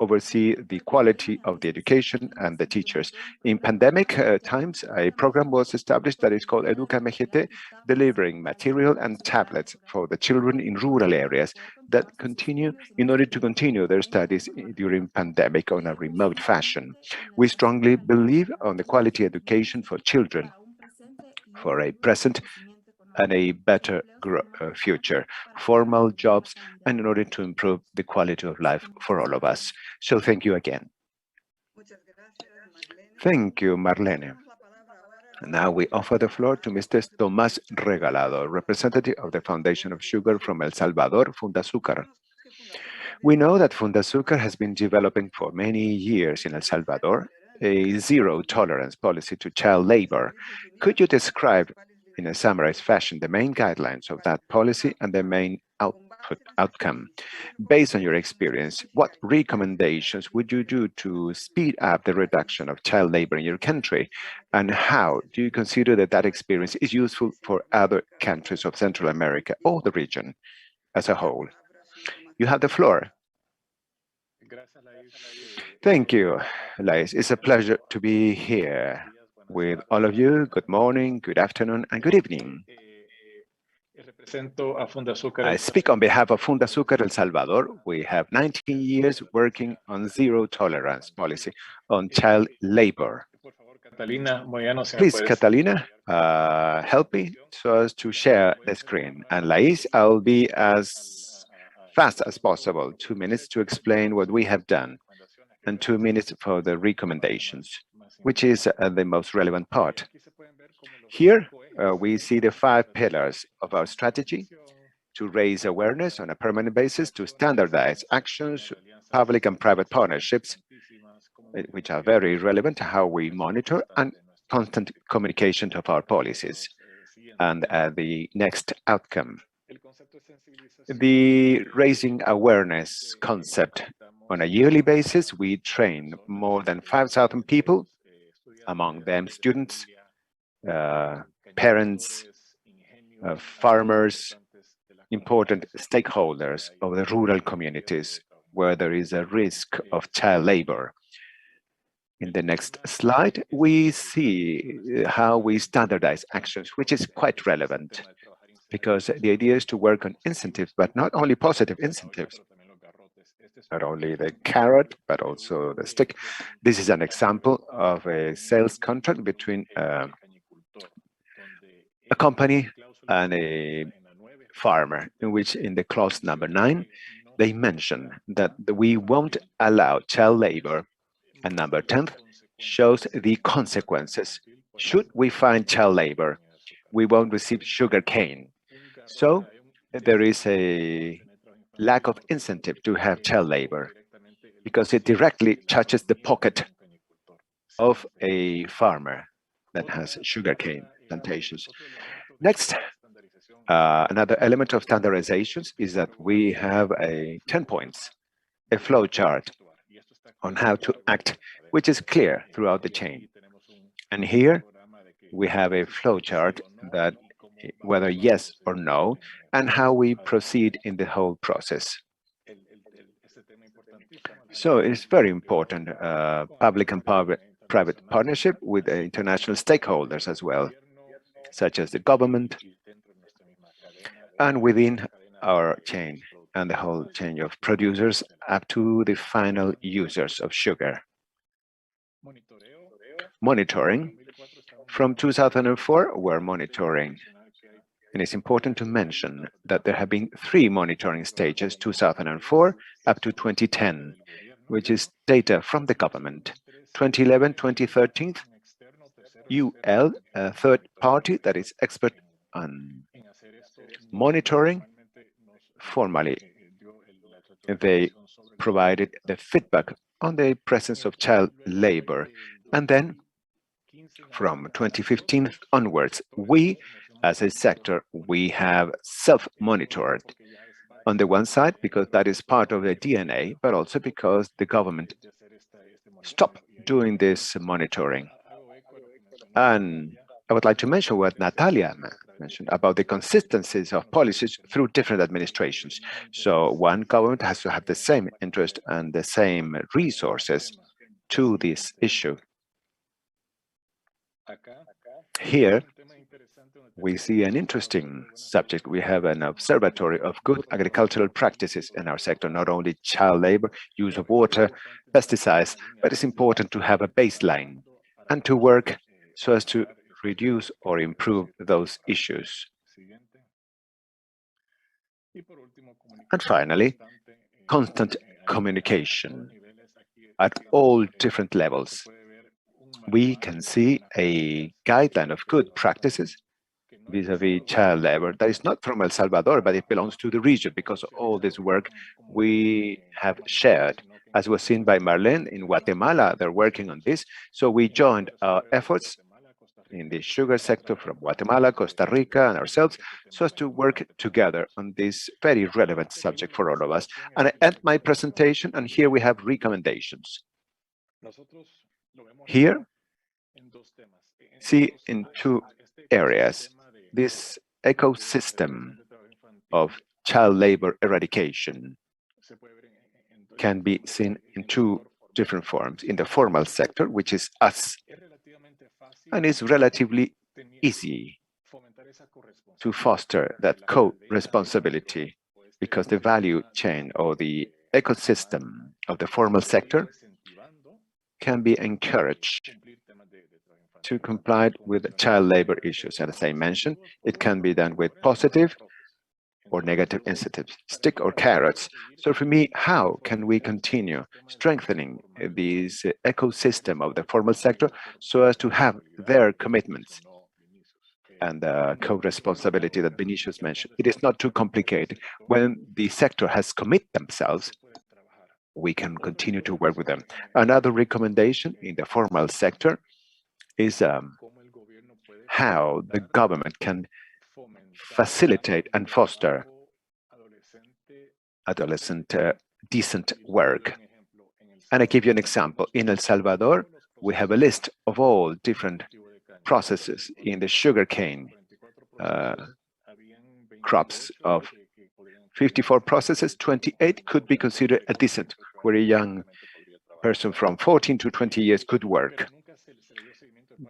oversee the quality of the education and the teachers. In pandemic times, a program was established that is called Educa MGT, delivering material and tablets for the children in rural areas that continue in order to continue their studies during pandemic on a remote fashion. We strongly believe on the quality education for children, for a present and a better future, formal jobs, and in order to improve the quality of life for all of us. So thank you again. Thank you, Marlene. Now we offer the floor to Mr. Tomás Regalado, representative of the Foundation of Sugar from El Salvador, FundaSugar. We know that FundaSugar has been developing for many years in El Salvador a zero-tolerance policy to child labor. Could you describe in a summarized fashion the main guidelines of that policy and the main outcome? Based on your experience, what recommendations would you do to speed up the reduction of child labor in your country? And how do you consider that that experience is useful for other countries of Central America or the region as a whole? You have the floor. Thank you, Lais. It's a pleasure to be here with all of you. Good morning, good afternoon, and good evening. I speak on behalf of FundaSugar El Salvador. We have 19 years working on zero tolerance policy on child labor. Please, Catalina, help me so as to share the screen. And Lais, I'll be as fast as possible, 2 minutes to explain what we have done, and 2 minutes for the recommendations, which is the most relevant part. Here, we see the 5 pillars of our strategy: to raise awareness on a permanent basis, to standardize actions, public and private partnerships, which are very relevant to how we monitor, and constant communication of our policies. And the next outcome, the raising awareness concept. On a yearly basis, we train more than 5,000 people, among them students, parents, farmers, important stakeholders of the rural communities where there is a risk of child labor. In the next slide, we see how we standardize actions, which is quite relevant, because the idea is to work on incentives, but not only positive incentives, not only the carrot, but also the stick. This is an example of a sales contract between a company and a farmer, in which in the clause number 9, they mention that we won't allow child labor, and number 10 shows the consequences. Should we find child labor, we won't receive sugar cane. So there is a lack of incentive to have child labor because it directly touches the pocket of a farmer that has sugarcane plantations. Next, another element of standardizations is that we have 10 points, a flow chart on how to act, which is clear throughout the chain. And here we have a flow chart that whether yes or no, and how we proceed in the whole process. So it's very important, public and private partnership with international stakeholders as well, such as the government, and within our chain and the whole chain of producers up to the final users of sugar. Monitoring. From 2004, we're monitoring. And it's important to mention that there have been 3 monitoring stages, 2004 up to 2010, which is data from the government. 2011, 2013, UL, a third party that is expert on monitoring. Formally, they provided the feedback on the presence of child labor. And then from 2015 onwards, we as a sector, we have self-monitored. On the one side, because that is part of the DNA, but also because the government stopped doing this monitoring. And I would like to mention what Natalia mentioned about the consistencies of policies through different administrations. So one government has to have the same interest and the same resources to this issue. Here, we see an interesting subject. We have an observatory of good agricultural practices in our sector, not only child labor, use of water, pesticides, but it's important to have a baseline and to work so as to reduce or improve those issues. And finally, constant communication at all different levels. We can see a guideline of good practices vis-a-vis child labor that is not from El Salvador, but it belongs to the region because of all this work we have shared. As was seen by Marlene in Guatemala, they're working on this. So we joined our efforts in the sugar sector from Guatemala, Costa Rica, and ourselves, so as to work together on this very relevant subject for all of us. And I end my presentation, and here we have recommendations. Here, see in 2 areas, this ecosystem of child labor eradication can be seen in 2 different forms. In the formal sector, which is us, and it's relatively easy to foster that co-responsibility because the value chain or the ecosystem of the formal sector can be encouraged to comply with child labor issues. And as I mentioned, it can be done with positive or negative incentives, stick or carrots. So for me, how can we continue strengthening this ecosystem of the formal sector so as to have their commitments and the co-responsibility that Vinicius mentioned? It is not too complicated. When the sector has committed themselves, we can continue to work with them. Another recommendation in the formal sector is how the government can facilitate and foster adolescent decent work. And I give you an example. In El Salvador, we have a list of all different processes in the sugarcane crops of 54 processes, 28 could be considered a decent, where a young person from 14 to 20 years could work.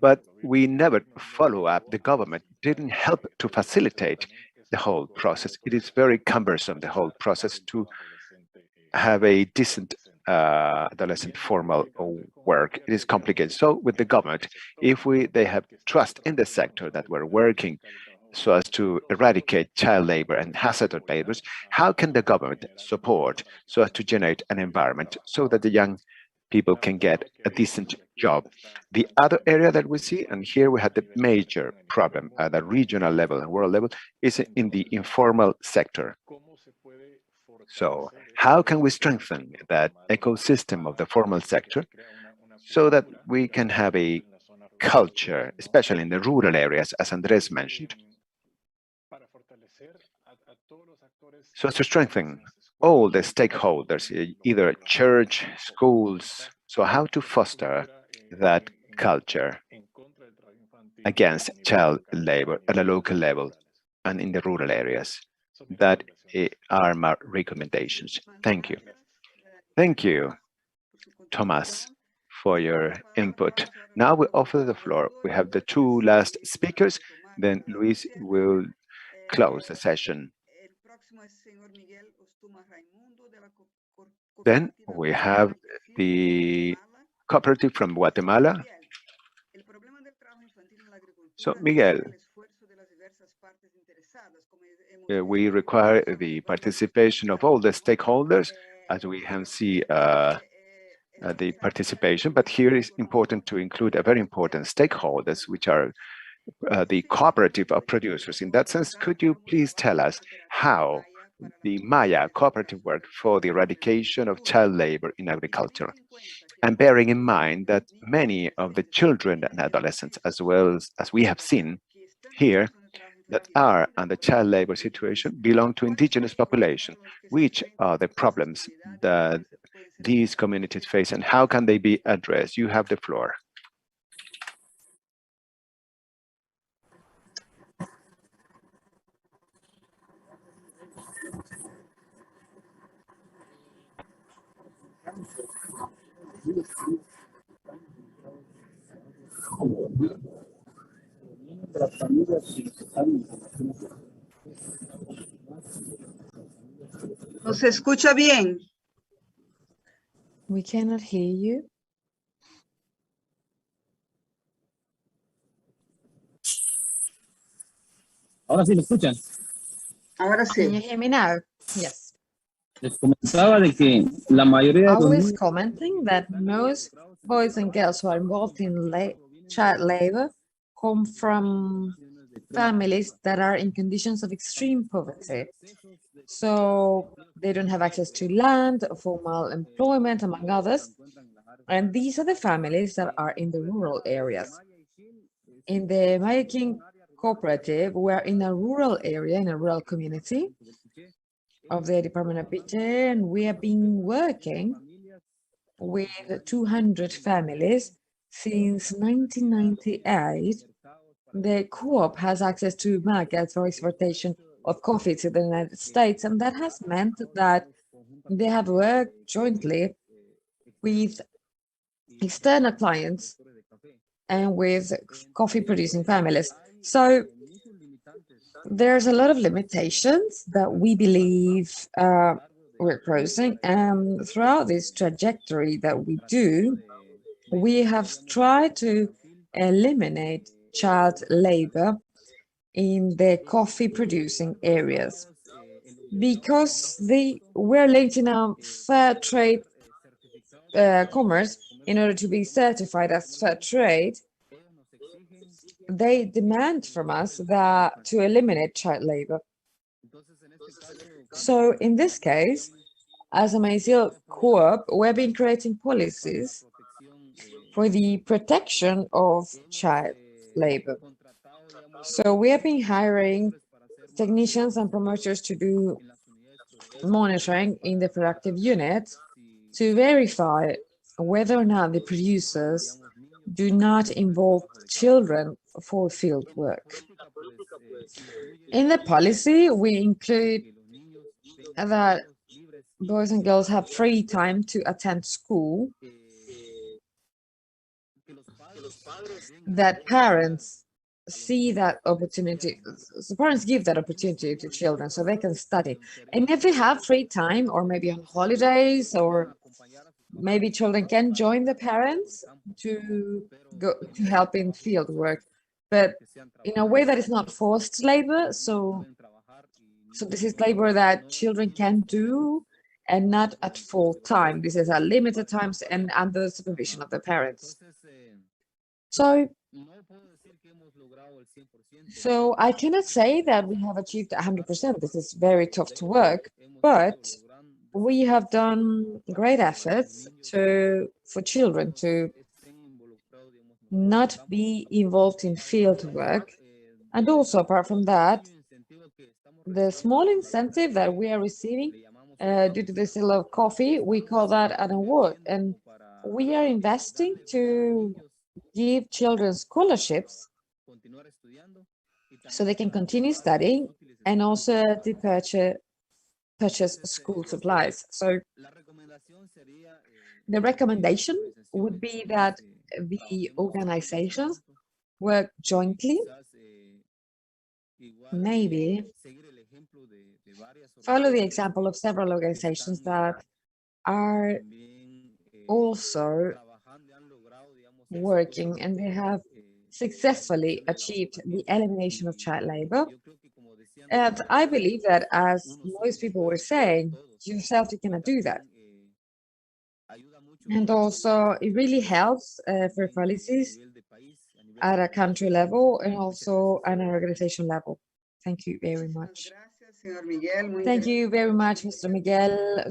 But we never follow up. The government didn't help to facilitate the whole process. It is very cumbersome, the whole process, to have a decent adolescent formal work. It is complicated. So with the government, if they have trust in the sector that we're working so as to eradicate child labor and hazardous labors, how can the government support so as to generate an environment so that the young people can get a decent job? The other area that we see, and here we have the major problem at the regional level and world level, is in the informal sector. So how can we strengthen that ecosystem of the formal sector so that we can have a culture, especially in the rural areas, as Andres mentioned? So as to strengthen all the stakeholders, either church, schools, so how to foster that culture against child labor at a local level and in the rural areas. That are my recommendations. Thank you. Thank you, Thomas, for your input. Now we offer the floor. We have the two last speakers, then Luis will close the session. Then we have the Cooperative from Guatemala. So, Miguel, we require the participation of all the stakeholders, as we have seen the participation, but here is important to include a very important stakeholders, which are the cooperative of producers. In that sense, could you please tell us how the Maya cooperative work for the eradication of child labor in agriculture? And bearing in mind that many of the children and adolescents, as well as we have seen here, that are under child labor situation belong to indigenous population. Which are the problems that these communities face and how can they be addressed? You have the floor. ¿No se escucha bien? We cannot hear you. Ahora sí me escuchan. Ahora Can you sí. hear me now? Yes. Les comentaba de que la mayoría I de los was niños commenting that most boys and girls who are involved in child labor come from families that are in conditions of extreme poverty. So they don't have access to land, formal employment, among others. And these are the families that are in the rural areas. In the Maya King Cooperative, we're in a rural area, in a rural community of the Department of Piche, and we have been working with 200 families since 1998. The co-op has access to markets for exportation of coffee to the United States, and that has meant that they have worked jointly with external clients and with coffee producing families. So there's a lot of limitations that we believe we're crossing, and throughout this trajectory that we do, we have tried to eliminate child labor in the coffee producing areas because they were linked in a fair trade commerce. In order to be certified as fair trade, they demand from us that to eliminate child labor. So in this case, as a Maizil co-op, we've been creating policies for the protection of child labor. So we have been hiring technicians and promoters to do monitoring in the productive units to verify whether or not the producers do not involve children for field work. In the policy, we include that boys and girls have free time to attend school, that parents see that opportunity, so parents give that opportunity to children so they can study. And if they have free time, or maybe on holidays, or maybe children can join the parents to go to help in field work, but in a way that is not forced labor. So this is labor that children can do and not at full time. This is at limited times and under the supervision of the parents. So I cannot say that we have achieved 100%. This is very tough to work, but we have done great efforts for children to not be involved in field work. And also, apart from that, the small incentive that we are receiving due to the sale of coffee, we call that an award. And we are investing to give children scholarships so they can continue studying and also to purchase school supplies. So the recommendation would be that the organizations work jointly, maybe follow the example of several organizations that are also working and they have successfully achieved the elimination of child labor. And I believe that, as most people were saying, yourself, you cannot do that. And also, it really helps for policies at a country level and also at an organization level. Thank you very much. Thank you very much, Mr. Miguel.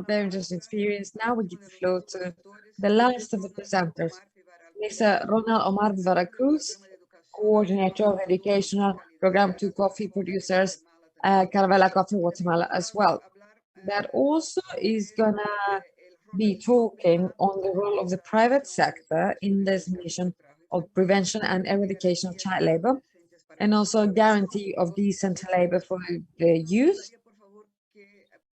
Very interesting experience. Now we give the floor to the last of the presenters, Mr. Ronald Omar Veracruz, coordinator of the educational program to coffee producers, Caravela Coffee Guatemala as well. That also is gonna be talking on the role of the private sector in this mission of prevention and eradication of child labor, and also guarantee of decent labor for the youth.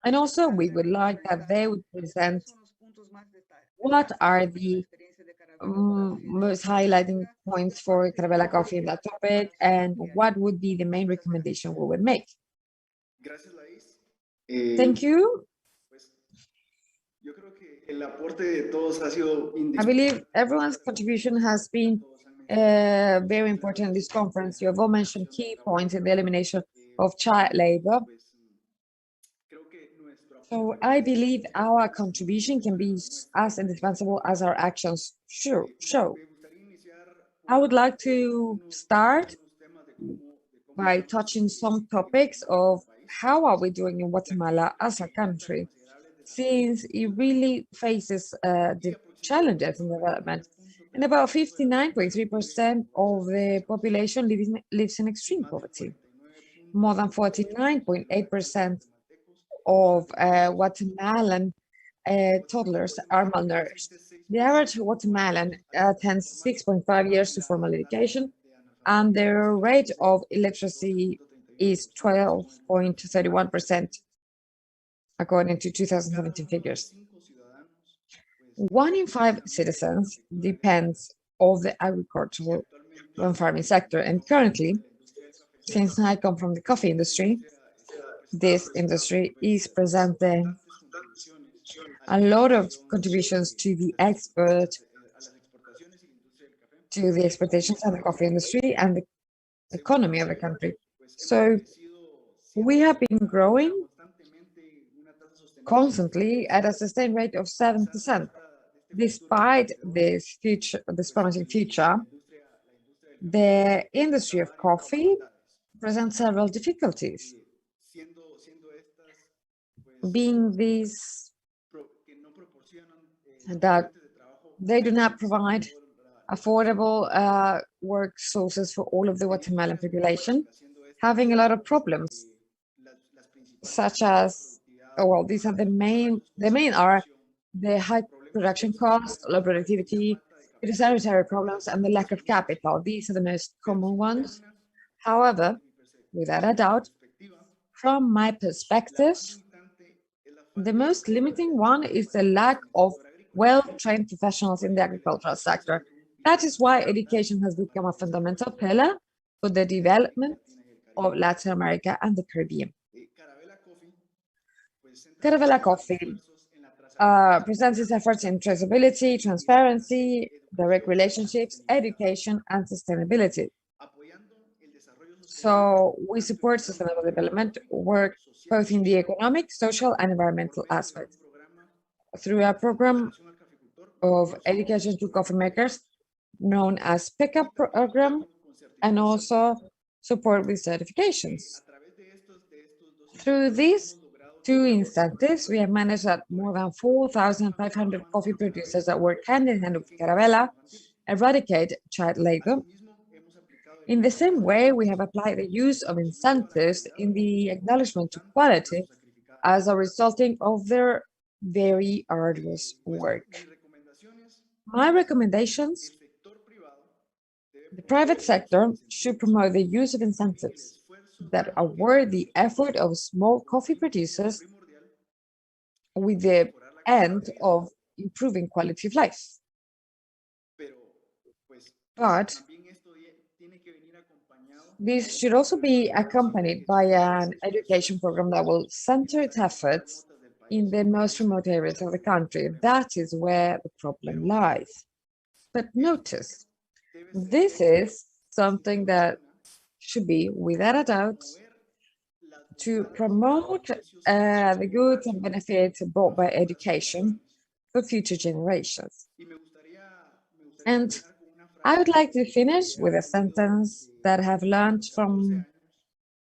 And also we would like that they would present what are the most highlighting points for Caravela Coffee in that topic, and what would be the main recommendation we would make. Thank you. I believe everyone's contribution has been very important in this conference. You have all mentioned key points in the elimination of child labor. So I believe our contribution can be as indispensable as our actions show. I would like to start by touching some topics of how are we doing in Guatemala as a country, since it really faces the challenges in development. And about 59.3% of the population lives in extreme poverty. More than 49.8% of Guatemalan toddlers are malnourished. The average Guatemalan attends 6.5 years to formal education, and their rate of illiteracy is 12.31%, according to 2017 figures. 1 in 5 citizens depends on the agricultural and farming sector, and currently, since I come from the coffee industry, this industry is presenting a lot of contributions to the exportations of the coffee industry and the economy of the country. So we have been growing constantly at a sustained rate of 7%. Despite this promising future, the industry of coffee presents several difficulties, being these that they do not provide affordable work sources for all of the Guatemalan population, having a lot of problems, such as, well, these are the main are the high production cost, low productivity, sanitary problems, and the lack of capital. These are the most common ones. However, without a doubt, from my perspective, the most limiting one is the lack of well-trained professionals in the agricultural sector. That is why education has become a fundamental pillar for the development of Latin America and the Caribbean. Caravela Coffee presents its efforts in traceability, transparency, direct relationships, education, and sustainability. So we support sustainable development work both in the economic, social, and environmental aspects through a program of education to coffee makers known as Pickup Program, and also support with certifications. Through this, Through incentives, we have managed that more than 4,500 coffee producers that work hand in hand with Carabela eradicate child labor. In the same way, we have applied the use of incentives in the acknowledgement to quality as a resulting of their very arduous work. My recommendations: the private sector should promote the use of incentives that award the effort of small coffee producers with the end of improving quality of life. But this should also be accompanied by an education program that will center its efforts in the most remote areas of the country. That is where the problem lies. But notice, this is something that should be, without a doubt, to promote the goods and benefits brought by education for future generations. And I would like to finish with a sentence that I have learned from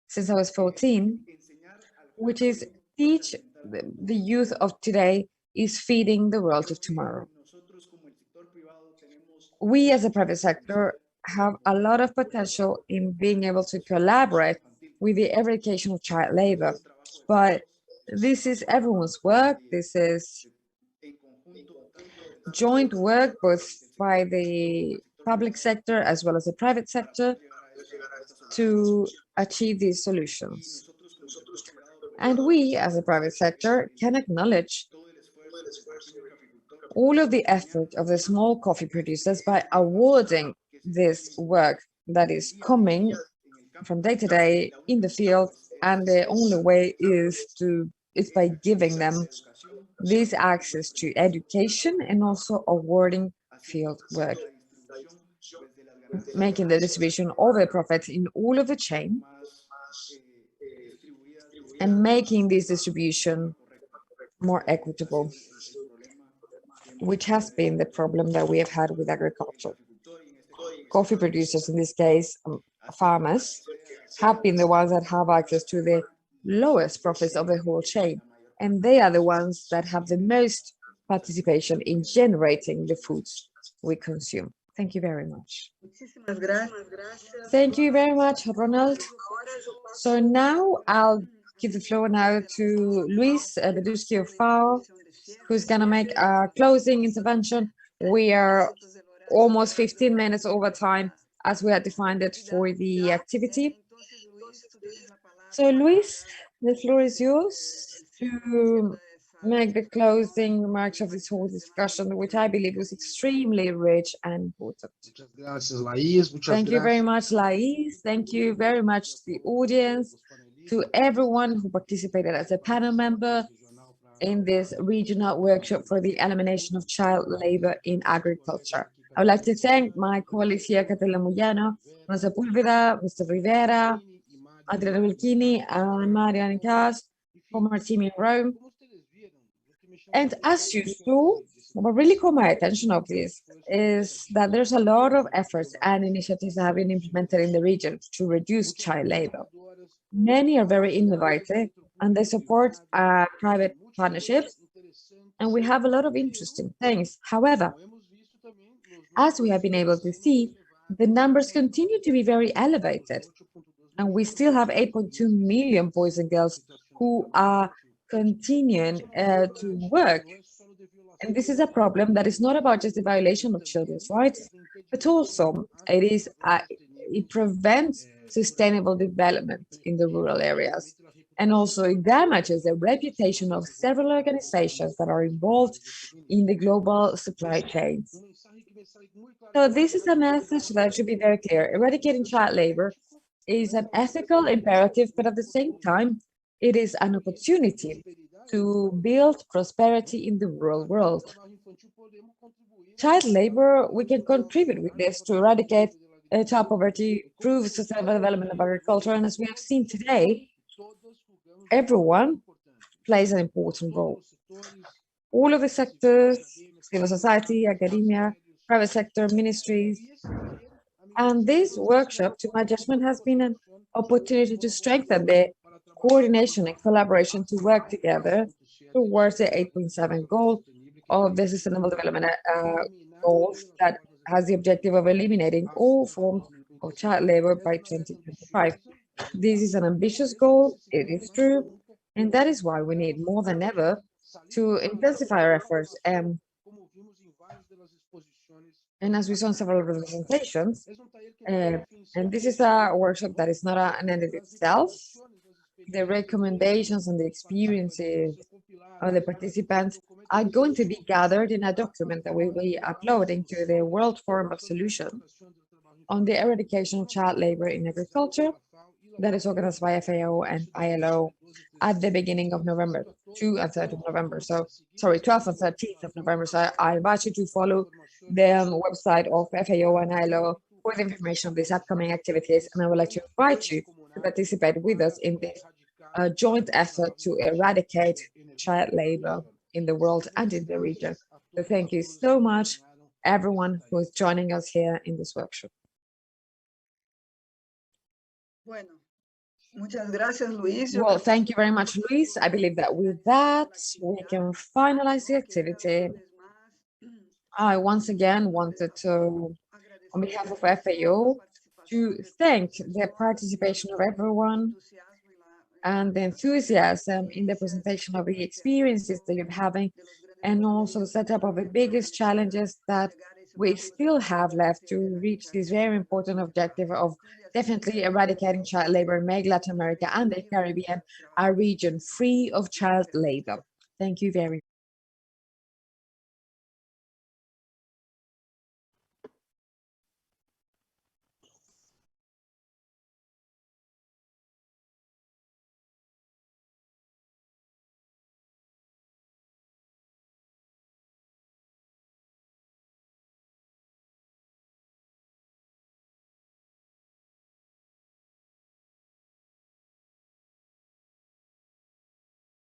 since I was 14, which is: teach the youth of today is feeding the world of tomorrow. We as a private sector have a lot of potential in being able to collaborate with the eradication of child labor, but this is everyone's work. This is joint work both by the public sector as well as the private sector to achieve these solutions. And we as a private sector can acknowledge all of the effort of the small coffee producers by awarding this work that is coming from day to day in the field, and the only way is by giving them this access to education and also awarding field work, making the distribution of the profits in all of the chain and making this distribution more equitable, which has been the problem that we have had with agriculture. Coffee producers, in this case, farmers, have been the ones that have access to the lowest profits of the whole chain, and they are the ones that have the most participation in generating the foods we consume. Thank you very much. Thank you very much, Ronald. So now I'll give the floor now to Luis Bedusky of FAO, who's going to make a closing intervention. We are almost 15 minutes over time as we had defined it for the activity. So Luis, the floor is yours to make the closing remarks of this whole discussion, which I believe was extremely rich and important. Thank you very much, Lais. Thank you very much to the audience, to everyone who participated as a panel member in this regional workshop for the elimination of child labor in agriculture. I would like to thank my colleagues here, Catella Muyano, Mr. Pulveda, Mr. Rivera, Adriana Wilkini, and Marianne Kass from our team in Rome. And as you saw, what really caught my attention of this is that there's a lot of efforts and initiatives that have been implemented in the region to reduce child labor. Many are very innovative and they support private partnerships, and we have a lot of interesting things. However, as we have been able to see, the numbers continue to be very elevated, and we still have 8.2 million boys and girls who are continuing to work. And this is a problem that is not about just the violation of children's rights, but also it prevents sustainable development in the rural areas. And also it damages the reputation of several organizations that are involved in the global supply chains. So this is a message that should be very clear. Eradicating child labor is an ethical imperative, but at the same time, it is an opportunity to build prosperity in the rural world. Child labor, we can contribute with this to eradicate child poverty, improve sustainable development of agriculture, and as we have seen today, everyone plays an important role. All of the sectors, civil society, academia, private sector, ministries, and this workshop, to my judgment, has been an opportunity to strengthen the coordination and collaboration to work together towards the 8.7 goal of the Sustainable Development Goals that has the objective of eliminating all forms of child labor by 2025. This is an ambitious goal, it is true, and that is why we need more than ever to intensify our efforts. And as we saw in several presentations, and this is a workshop that is not an end in itself, the recommendations and the experiences of the participants are going to be gathered in a document that we will be uploading to the World Forum of Solutions on the eradication of child labor in agriculture that is organized by FAO and ILO at the beginning of November, 2 and 3rd of November. So, sorry, 12th and 13th of November. So I invite you to follow the website of FAO and ILO for the information of these upcoming activities. And I would like to invite you to participate with us in this joint effort to eradicate child labor in the world and in the region. So thank you so much, everyone who is joining us here in this workshop. Bueno, muchas gracias, Luis. Well, thank you very much, Luis. I believe that with that, we can finalize the activity. I once again wanted to, on behalf of FAO, to thank the participation of everyone and the enthusiasm in the presentation of the experiences that you're having, and also the setup of the biggest challenges that we still have left to reach this very important objective of definitely eradicating child labor and make Latin America and the Caribbean a region free of child labor. Thank you very much.